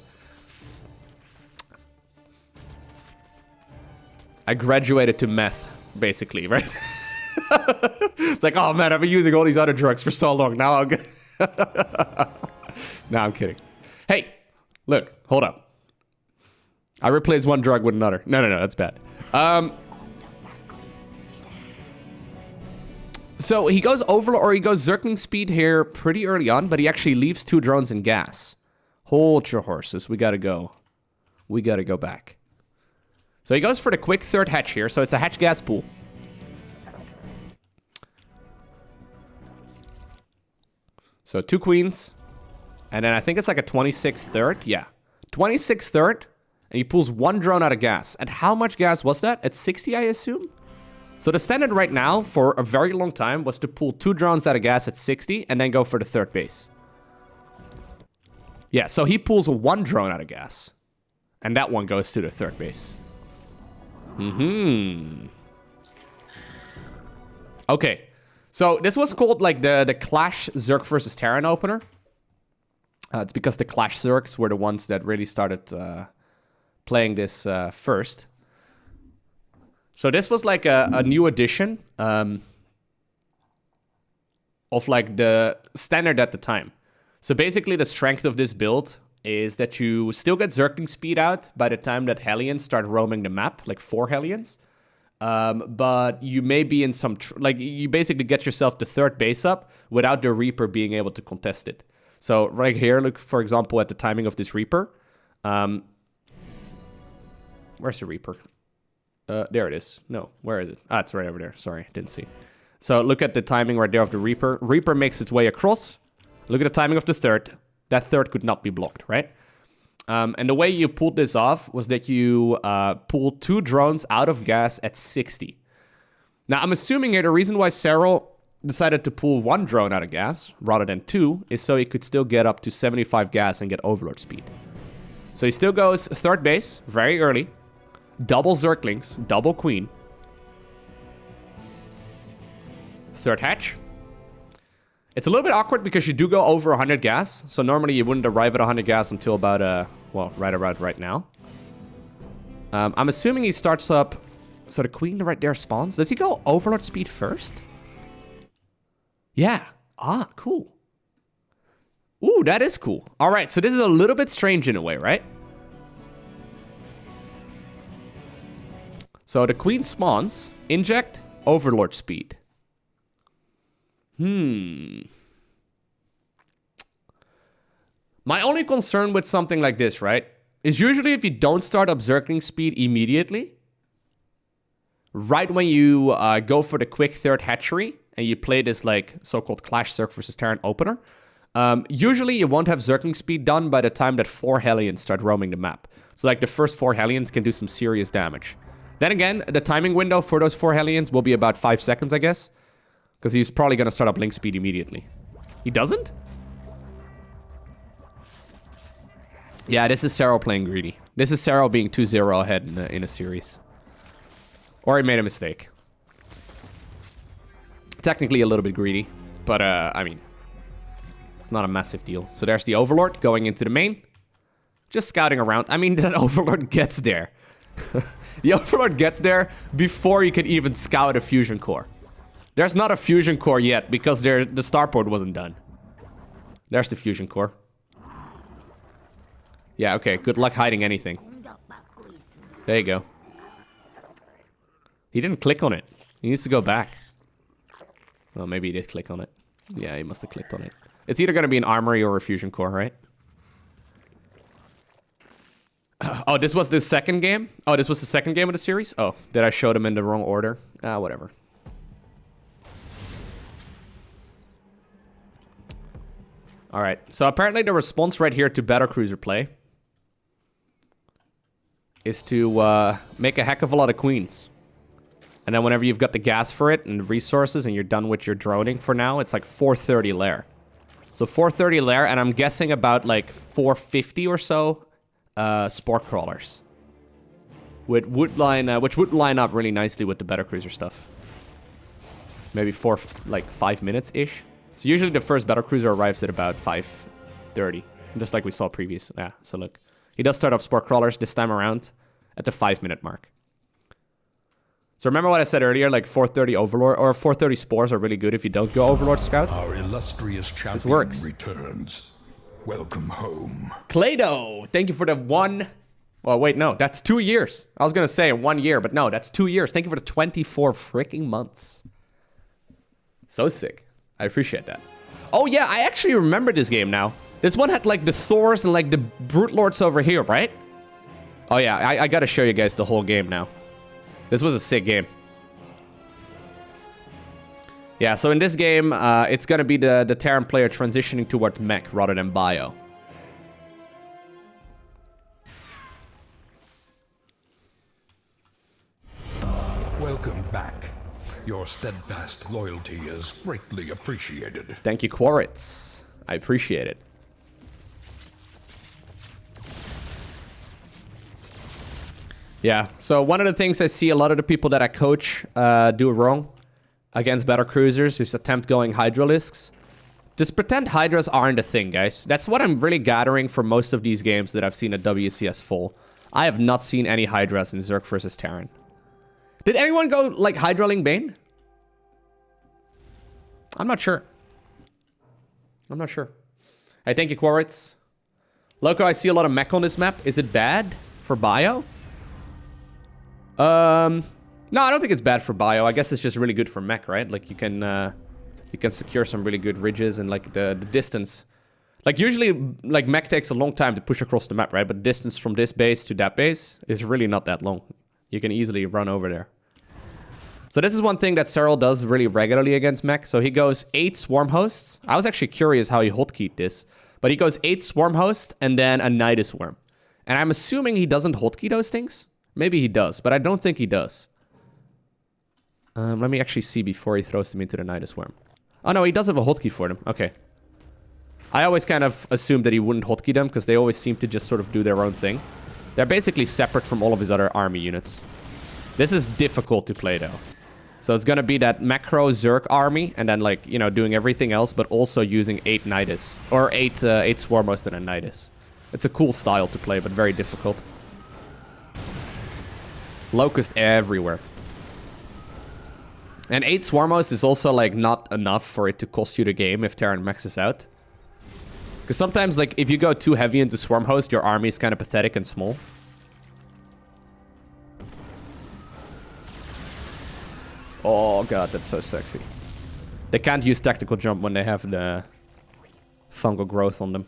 I graduated to meth, basically, right? It's like, oh man, I've been using all these other drugs for so long. Now I'm good. Nah, I'm kidding. Hey, look, hold up. I replaced one drug with another. No, that's bad. So he goes Overlord, or he goes Zergling speed here pretty early on, but he actually leaves 2 drones in gas. Hold your horses. We gotta go. We gotta go back. So he goes for the quick 3rd hatch here. So it's a hatch gas pool. So 2 queens. And then I think it's like a 26 3rd. Yeah. 26 3rd. And he pulls 1 drone out of gas. And how much gas was that? At 60, I assume? So the standard right now for a very long time was to pull 2 drones out of gas at 60 and then go for the 3rd base. Yeah, so he pulls 1 drone out of gas. And that one goes to the 3rd base. Okay. So this was called like the Clash Zerg versus Terran opener. It's because the Clash Zergs were the ones that really started playing this first. So this was like a new edition of like the standard at the time. So basically the strength of this build is that you still get Zergling speed out by the time that Hellions start roaming the map, like 4 Hellions. But you may be in some, like you basically get yourself the 3rd base up without the Reaper being able to contest it. So right here, look, for example, at the timing of this Reaper. Where's the Reaper? There it is. No, where is it? Ah, it's right over there. Sorry, didn't see. So look at the timing right there of the Reaper. Reaper makes its way across. Look at the timing of the 3rd. That 3rd could not be blocked, right? And the way you pulled this off was that you pulled 2 drones out of gas at 60. Now, I'm assuming here the reason why Serral decided to pull 1 drone out of gas rather than 2 is so he could still get up to 75 gas and get Overlord speed. So he still goes 3rd base very early. Double Zerglings, double Queen. 3rd hatch. It's a little bit awkward because you do go over 100 gas. So normally you wouldn't arrive at 100 gas until about, well, right around right now. I'm assuming he starts up... So the Queen right there spawns. Does he go Overlord speed first? Yeah. Ah, cool. Ooh, that is cool. All right, so this is a little bit strange in a way, right? So the Queen spawns, inject, Overlord speed. My only concern with something like this, right, is usually if you don't start up Zergling speed immediately, right when you go for the quick 3rd hatchery, and you play this like so-called Clash Zerg versus Terran opener, usually you won't have Zergling speed done by the time that 4 Hellions start roaming the map. So like the first 4 Hellions can do some serious damage. Then again, the timing window for those 4 Hellions will be about 5 seconds, I guess. Because he's probably going to start up Link speed immediately. He doesn't? Yeah, this is Serral playing greedy. This is Serral being 2-0 ahead in a series. Or he made a mistake. Technically a little bit greedy. But, I mean... not a massive deal. So there's the Overlord going into the main. Just scouting around. I mean, that Overlord gets there. The Overlord gets there before you can even scout a fusion core. There's not a fusion core yet because the starport wasn't done. There's the fusion core. Yeah, okay. Good luck hiding anything. There you go. He didn't click on it. He needs to go back. Well, maybe he did click on it. Yeah, he must have clicked on it. It's either going to be an armory or a fusion core, right? Oh, this was the second game? Oh, this was the second game of the series? Oh, did I show them in the wrong order? Ah, whatever. Alright, so apparently the response right here to battlecruiser play is to make a heck of a lot of queens. And then whenever you've got the gas for it and resources and you're done with your droning for now, it's like 430 lair. So 430 lair, and I'm guessing about like 450 or so spore crawlers. Which would line up really nicely with the battlecruiser stuff. Maybe 5 minutes-ish. So usually the first battlecruiser arrives at about 5:30, just like we saw previous. Yeah, so look. He does start up spore crawlers this time around at the 5-minute mark. So remember what I said earlier, like 430 Overlord, or 430 spores are really good if you don't go Overlord Scout? Our illustrious champion this works. Returns. Welcome home. Clado, thank you for the one... Well, wait, no, that's 2 years. I was gonna say 1 year, but no, that's 2 years. Thank you for the 24 freaking months. So sick. I appreciate that. Oh yeah, I actually remember this game now. This one had like the Thors and like the Brute Lords over here, right? Oh yeah, I gotta show you guys the whole game now. This was a sick game. Yeah, so in this game, it's gonna be the Terran player transitioning towards mech rather than bio. Welcome back. Your steadfast loyalty is greatly appreciated. Thank you, Quaritz. I appreciate it. Yeah, so one of the things I see a lot of the people that I coach do wrong against battlecruisers is attempt going Hydralisks. Just pretend Hydras aren't a thing, guys. That's what I'm really gathering for most of these games that I've seen at WCS full. I have not seen any Hydras in Zerg versus Terran. Did anyone go, like, Hydraling Bane? I'm not sure. I'm not sure. Hey, thank you, Quaritz. Lowko, I see a lot of mech on this map. Is it bad for bio? No, I don't think it's bad for bio. I guess it's just really good for mech, right? Like, you can secure some really good ridges and, like, the distance. Like, usually, like, mech takes a long time to push across the map, right? But distance from this base to that base is really not that long. You can easily run over there. So this is one thing that Serral does really regularly against mech. So he goes 8 swarm hosts. I was actually curious how he hotkeyed this. But he goes 8 swarm hosts and then a Nidus worm. And I'm assuming he doesn't hotkey those things. Maybe he does, but I don't think he does. Let me actually see before he throws them into the Nidus worm. Oh no, he does have a hotkey for them. Okay. I always kind of assumed that he wouldn't hotkey them because they always seem to just sort of do their own thing. They're basically separate from all of his other army units. This is difficult to play though. So it's gonna be that macro Zerg army and then, like, you know, doing everything else, but also using 8 Nidus. Or 8 Swarmhost and a Nidus. It's a cool style to play, but very difficult. Locust everywhere. And 8 Swarmhost is also, like, not enough for it to cost you the game if Terran maxes out. Because sometimes, like, if you go too heavy into Swarmhost, your army is kind of pathetic and small. Oh god, that's so sexy. They can't use tactical jump when they have the fungal growth on them.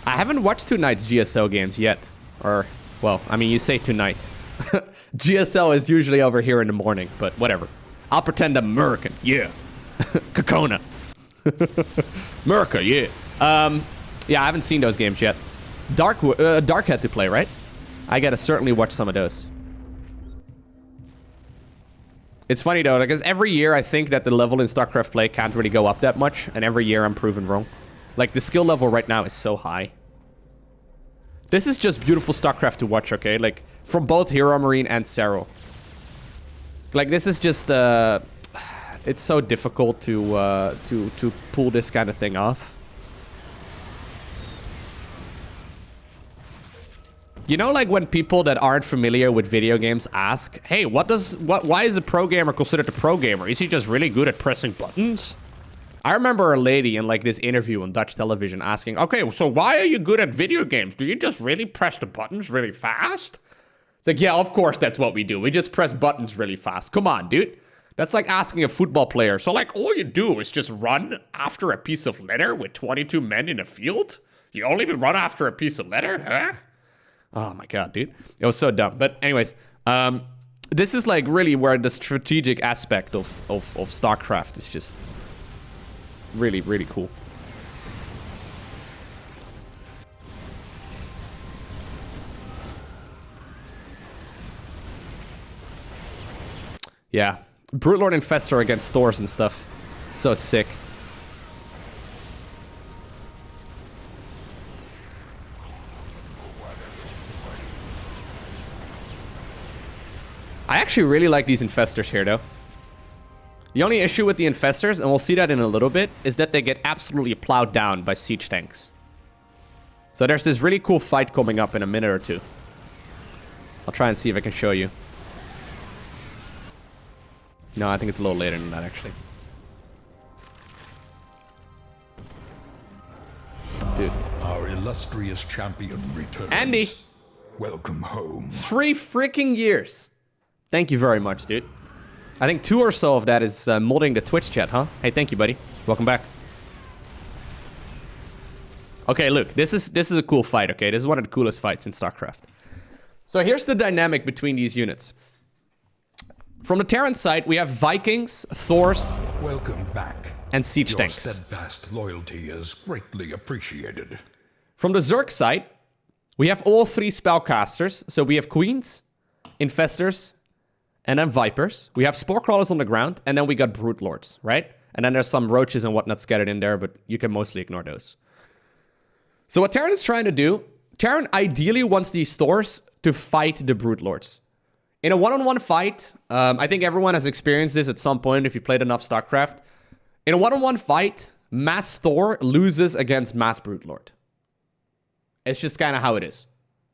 I haven't watched tonight's GSL games yet. Or, well, I mean, you say tonight. GSL is usually over here in the morning, but whatever. I'll pretend I'm American, yeah. Kakona. America, yeah. Yeah, I haven't seen those games yet. Dark had to play, right? I gotta certainly watch some of those. It's funny though, because every year I think that the level in StarCraft play can't really go up that much, and every year I'm proven wrong. Like, the skill level right now is so high. This is just beautiful StarCraft to watch, okay? Like, from both HeroMarine and Serral. Like, this is just, It's so difficult to pull this kind of thing off. You know, like when people that aren't familiar with video games ask, hey, why is a pro gamer considered a pro gamer? Is he just really good at pressing buttons? I remember a lady in like this interview on Dutch television asking, okay, so why are you good at video games? Do you just really press the buttons really fast? It's like, yeah, of course that's what we do. We just press buttons really fast. Come on, dude. That's like asking a football player. So like all you do is just run after a piece of leather with 22 men in a field? You only run after a piece of leather, huh? Oh my god, dude. It was so dumb. But anyways, this is like really where the strategic aspect of StarCraft is just really, really cool. Yeah. Brute Lord Infestor against Thors and stuff. It's so sick. I actually really like these Infestors here, though. The only issue with the Infestors, and we'll see that in a little bit, is that they get absolutely plowed down by siege tanks. So there's this really cool fight coming up in a minute or two. I'll try and see if I can show you. No, I think it's a little later than that, actually. Dude. Our illustrious champion returns. Andy! Welcome home. 3 freaking years! Thank you very much, dude. I think 2 or so of that is modding the Twitch chat, huh? Hey, thank you, buddy. Welcome back. Okay, look, this is a cool fight, okay? This is one of the coolest fights in StarCraft. So here's the dynamic between these units. From the Terran side, we have Vikings, Thors, welcome back, and siege Your tanks. steadfast loyalty is greatly appreciated. From the Zerg side, we have all 3 spellcasters. So we have Queens, Infestors, and then Vipers. We have Spore Crawlers on the ground, and then we got Brute Lords, right? And then there's some Roaches and whatnot scattered in there, but you can mostly ignore those. So what Terran is trying to do, Terran ideally wants these Thors to fight the Brute Lords. In a one-on-one fight, I think everyone has experienced this at some point if you played enough StarCraft. In a one-on-one fight, Mass Thor loses against Mass Brute Lord. It's just kind of how it is.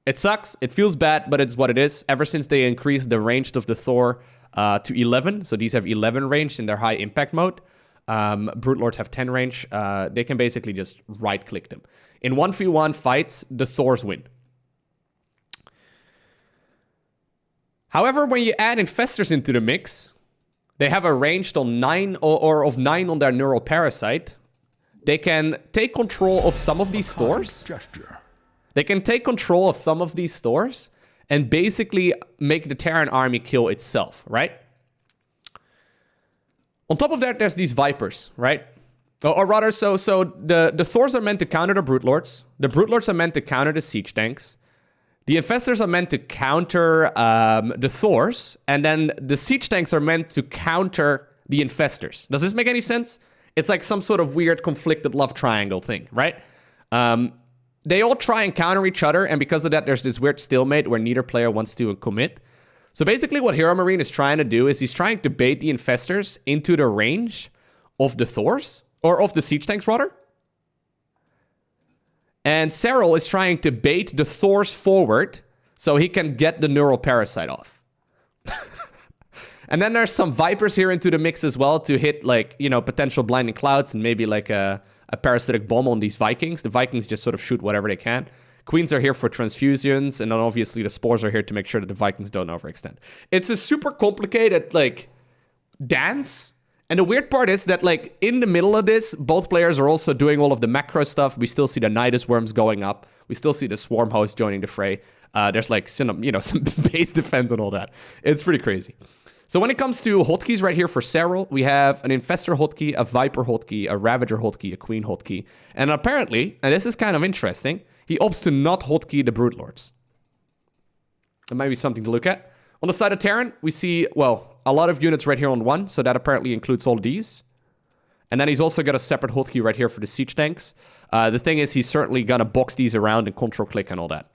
It sucks, it feels bad, but it's what it is. Ever since they increased the range of the Thor to 11, so these have 11 range in their high impact mode. Brute Lords have 10 range. They can basically just right-click them. In 1v1 fights, the Thors win. However, when you add Infestors into the mix, they have a range on 9 or of 9 on their Neural Parasite. They can take control of some of these Thors. They can take control of some of these Thors and basically make the Terran army kill itself, right? On top of that, there's these Vipers, right? Or rather, so the Thors are meant to counter the Brute Lords. The Brute Lords are meant to counter the siege tanks. The Infestors are meant to counter the Thors. And then the siege tanks are meant to counter the Infestors. Does this make any sense? It's like some sort of weird conflicted love triangle thing, right? They all try and counter each other, and because of that, there's this weird stalemate where neither player wants to commit. So basically what HeroMarine is trying to do is he's trying to bait the Infestors into the range of the Thors, or of the siege tanks, rather. And Serral is trying to bait the Thors forward so he can get the Neural Parasite off. And then there's some Vipers here into the mix as well to hit, like, you know, potential Blinding Clouds and maybe like a parasitic bomb on these Vikings. The Vikings just sort of shoot whatever they can. Queens are here for transfusions, and then obviously the Spores are here to make sure that the Vikings don't overextend. It's a super complicated, like, dance. And the weird part is that, like, in the middle of this, both players are also doing all of the macro stuff. We still see the Nidus Worms going up. We still see the Swarm Host joining the fray. There's, like, some, you know, some base defense and all that. It's pretty crazy. So when it comes to hotkeys right here for Serral, we have an Infestor hotkey, a Viper hotkey, a Ravager hotkey, a Queen hotkey. And apparently, and this is kind of interesting, he opts to not hotkey the Brute Lords. That might be something to look at. On the side of Terran, we see, well, a lot of units right here on 1, so that apparently includes all these. And then he's also got a separate hotkey right here for the siege tanks. The thing is, he's certainly gonna box these around and control click and all that.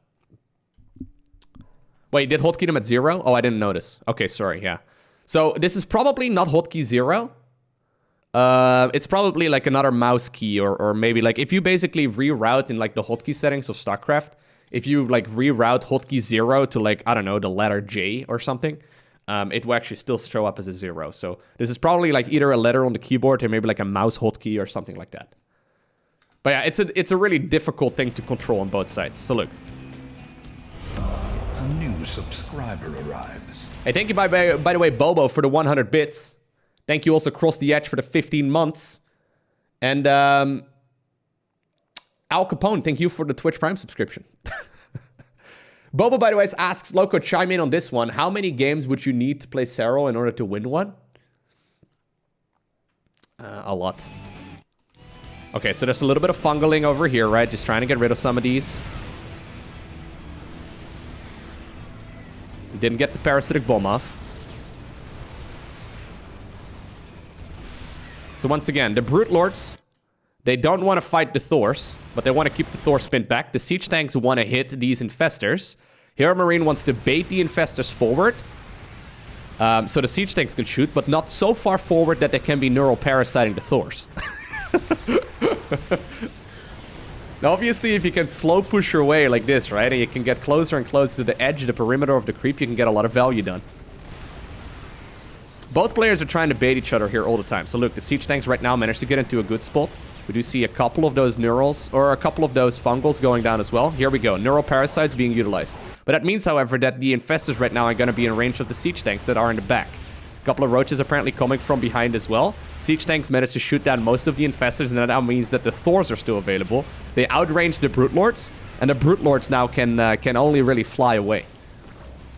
Wait, did hotkey them at 0? Oh, I didn't notice. Okay, sorry, yeah. So this is probably not hotkey 0. It's probably like another mouse key or maybe like if you basically reroute in like the hotkey settings of StarCraft, if you like reroute hotkey 0 to like, I don't know, the letter J or something, it will actually still show up as a 0. So this is probably like either a letter on the keyboard or maybe like a mouse hotkey or something like that. But yeah, it's a really difficult thing to control on both sides. So look. A new subscriber arrives. Hey, thank you by the way, Bobo, for the 100 bits. Thank you also Cross the Edge for the 15 months. And Al Capone, thank you for the Twitch Prime subscription. Bobo, by the way, asks, Lowko, chime in on this one. How many games would you need to play Serral in order to win one? A lot. Okay, so there's a little bit of fungling over here, right? Just trying to get rid of some of these. Didn't get the parasitic bomb off. So once again, the Brute Lords, they don't want to fight the Thors, but they want to keep the Thors pinned back. The Siege Tanks want to hit these Infestors. HeroMarine wants to bait the Infestors forward. So the Siege Tanks can shoot, but not so far forward that they can be neural parasiting the Thors. Now, obviously, if you can slow push your way like this, right, and you can get closer and closer to the edge of the perimeter of the creep, you can get a lot of value done. Both players are trying to bait each other here all the time. So look, the Siege Tanks right now managed to get into a good spot. We do see a couple of those neurals, or a couple of those fungals going down as well. Here we go, neural parasites being utilized. But that means, however, that the Infestors right now are going to be in range of the Siege Tanks that are in the back. A couple of roaches apparently coming from behind as well. Siege Tanks managed to shoot down most of the Infestors, and that now means that the Thors are still available. They outrange the Brute Lords, and the Brute Lords now can only really fly away.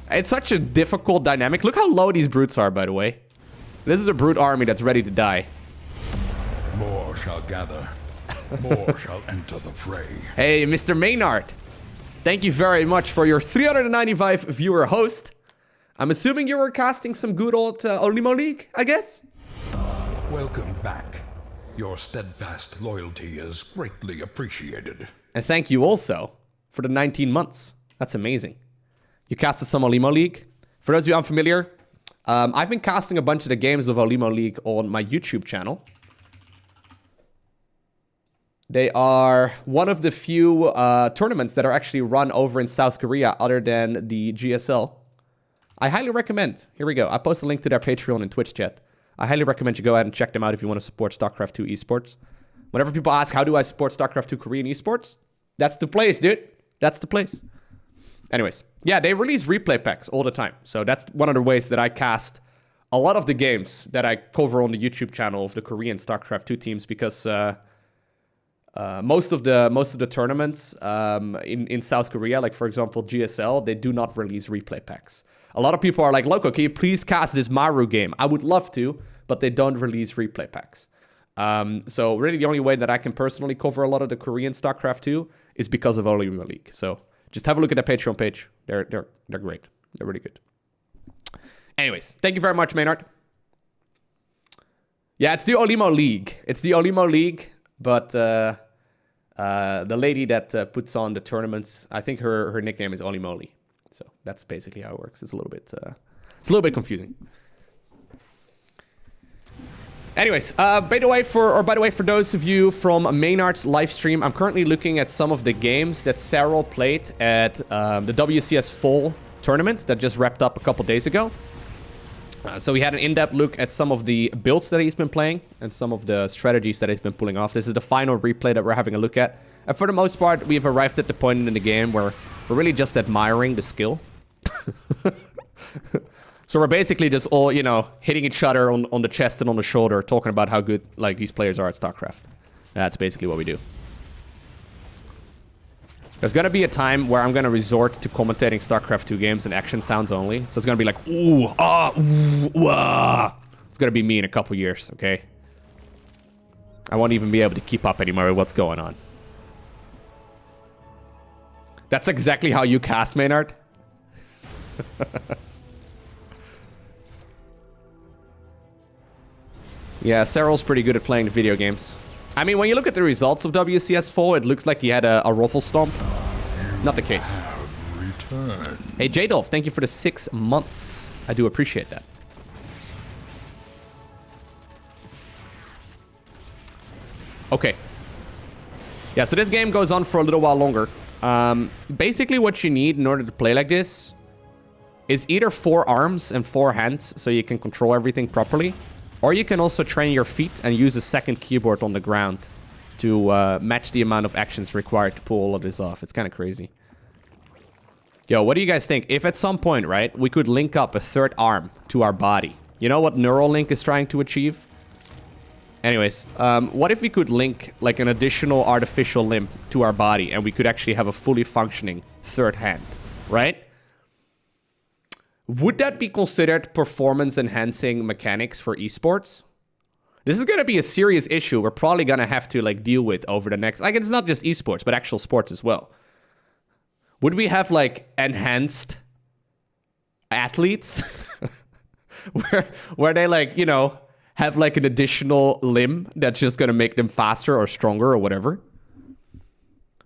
It's such a difficult dynamic. Look how low these Brutes are, by the way. This is a Brute army that's ready to die. More shall gather. More shall enter the fray. Hey, Mr. Maynard. Thank you very much for your 395 viewer host. I'm assuming you were casting some good old Olimo League, I guess? Welcome back. Your steadfast loyalty is greatly appreciated. And thank you also for the 19 months. That's amazing. You casted some Olimo League. For those of you unfamiliar, I've been casting a bunch of the games of Olimo League on my YouTube channel. They are one of the few tournaments that are actually run over in South Korea other than the GSL. I highly recommend. Here we go. I post a link to their Patreon and Twitch chat. I highly recommend you go ahead and check them out if you want to support StarCraft 2 esports. Whenever people ask, how do I support StarCraft 2 Korean esports? That's the place, dude. That's the place. Anyways, yeah, they release replay packs all the time. So that's one of the ways that I cast a lot of the games that I cover on the YouTube channel of the Korean StarCraft 2 teams, because most of the tournaments in South Korea, like for example GSL, they do not release replay packs. A lot of people are like, Lowko, can you please cast this Maru game? I would love to, but they don't release replay packs. So really the only way that I can personally cover a lot of the Korean StarCraft 2 is because of Olimo League. So just have a look at the Patreon page. They're great. They're really good. Anyways, thank you very much, Maynard. Yeah, it's the Olimo League. It's the Olimo League, but the lady that puts on the tournaments, I think her nickname is Olimoly. So that's basically how it works. It's a little bit confusing. Anyways, by the way, for those of you from Maynard's live stream, I'm currently looking at some of the games that Serral played at the WCS Fall tournament that just wrapped up a couple days ago. So we had an in-depth look at some of the builds that he's been playing and some of the strategies that he's been pulling off. This is the final replay that we're having a look at. And for the most part, we've arrived at the point in the game where we're really just admiring the skill. So we're basically just all, you know, hitting each other on the chest and on the shoulder, talking about how good, like, these players are at StarCraft. That's basically what we do. There's gonna be a time where I'm gonna resort to commentating StarCraft 2 games in action sounds only. So it's gonna be like, ooh, ah, ooh, ah. It's gonna be me in a couple years, okay? I won't even be able to keep up anymore with what's going on. That's exactly how you cast, Maynard. Yeah, Serral's pretty good at playing the video games. I mean, when you look at the results of WCS4, it looks like he had a ruffle stomp. Not the case. Hey, J-Dolph, thank you for the 6 months. I do appreciate that. Okay. Yeah, so this game goes on for a little while longer. Basically what you need in order to play like this is either 4 arms and 4 hands so you can control everything properly. Or you can also train your feet and use a second keyboard on the ground to match the amount of actions required to pull all of this off. It's kind of crazy. Yo, what do you guys think? If at some point, right, we could link up a 3rd arm to our body. You know what Neuralink is trying to achieve? Anyways, what if we could link like an additional artificial limb to our body and we could actually have a fully functioning 3rd hand, right? Would that be considered performance-enhancing mechanics for esports? This is going to be a serious issue we're probably going to have to like deal with over the next... Like, it's not just esports, but actual sports as well. Would we have like enhanced athletes? where they like, you know, have like an additional limb that's just going to make them faster or stronger or whatever?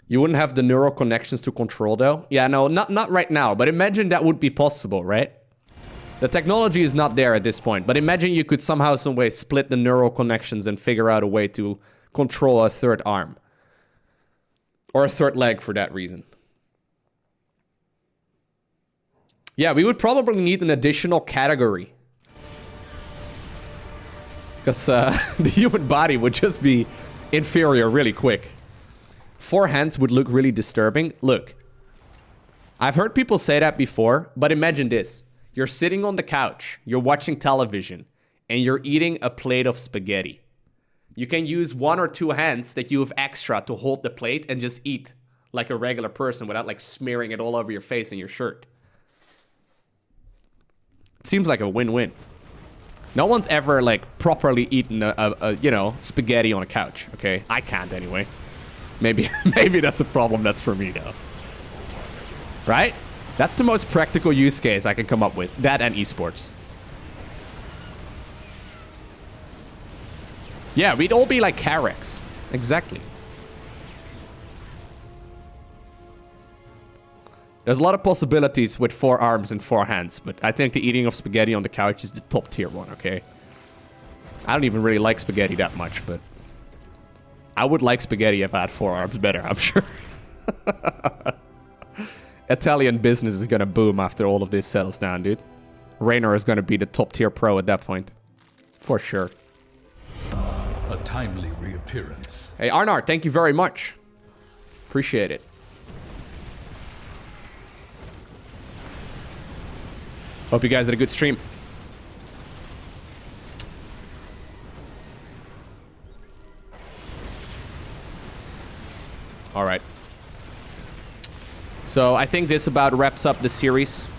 You wouldn't have the neural connections to control, though? Yeah, no, not right now, but imagine that would be possible, right? The technology is not there at this point, but imagine you could somehow, some way split the neural connections and figure out a way to control a 3rd arm. Or a 3rd leg for that reason. Yeah, we would probably need an additional category. Because the human body would just be inferior really quick. 4 hands would look really disturbing. Look, I've heard people say that before, but imagine this. You're sitting on the couch, you're watching television, and you're eating a plate of spaghetti. You can use 1 or 2 hands that you have extra to hold the plate and just eat like a regular person without like smearing it all over your face and your shirt. It seems like a win-win. No one's ever like properly eaten a you know, spaghetti on a couch, okay? I can't anyway. Maybe that's a problem that's for me, though. Right? That's the most practical use case I can come up with. That and esports. Yeah, we'd all be like Carex. Exactly. There's a lot of possibilities with 4 arms and 4 hands, but I think the eating of spaghetti on the couch is the top tier one, okay? I don't even really like spaghetti that much, but... I would like spaghetti if I had 4 arms better, I'm sure. Italian business is gonna boom after all of this settles down, dude. Raynor is gonna be the top tier pro at that point. For sure. A timely reappearance. Hey, Arnar, thank you very much. Appreciate it. Hope you guys had a good stream. All right. So I think this about wraps up the series.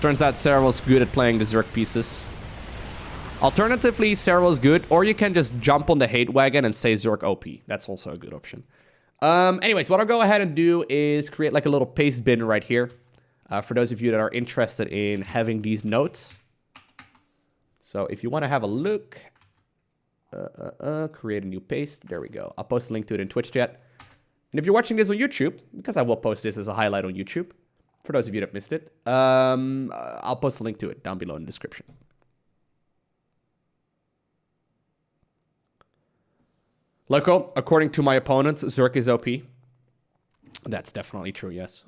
Turns out Serral's good at playing the Zerg pieces. Alternatively, Serral's good, or you can just jump on the hate wagon and say Zerg OP. That's also a good option. Anyways, what I'll go ahead and do is create like a little paste bin right here. For those of you that are interested in having these notes. So if you want to have a look, create a new paste. There we go. I'll post a link to it in Twitch chat. And if you're watching this on YouTube, because I will post this as a highlight on YouTube, for those of you that missed it, I'll post a link to it down below in the description. Loco, according to my opponents, Zerg is OP. That's definitely true, yes.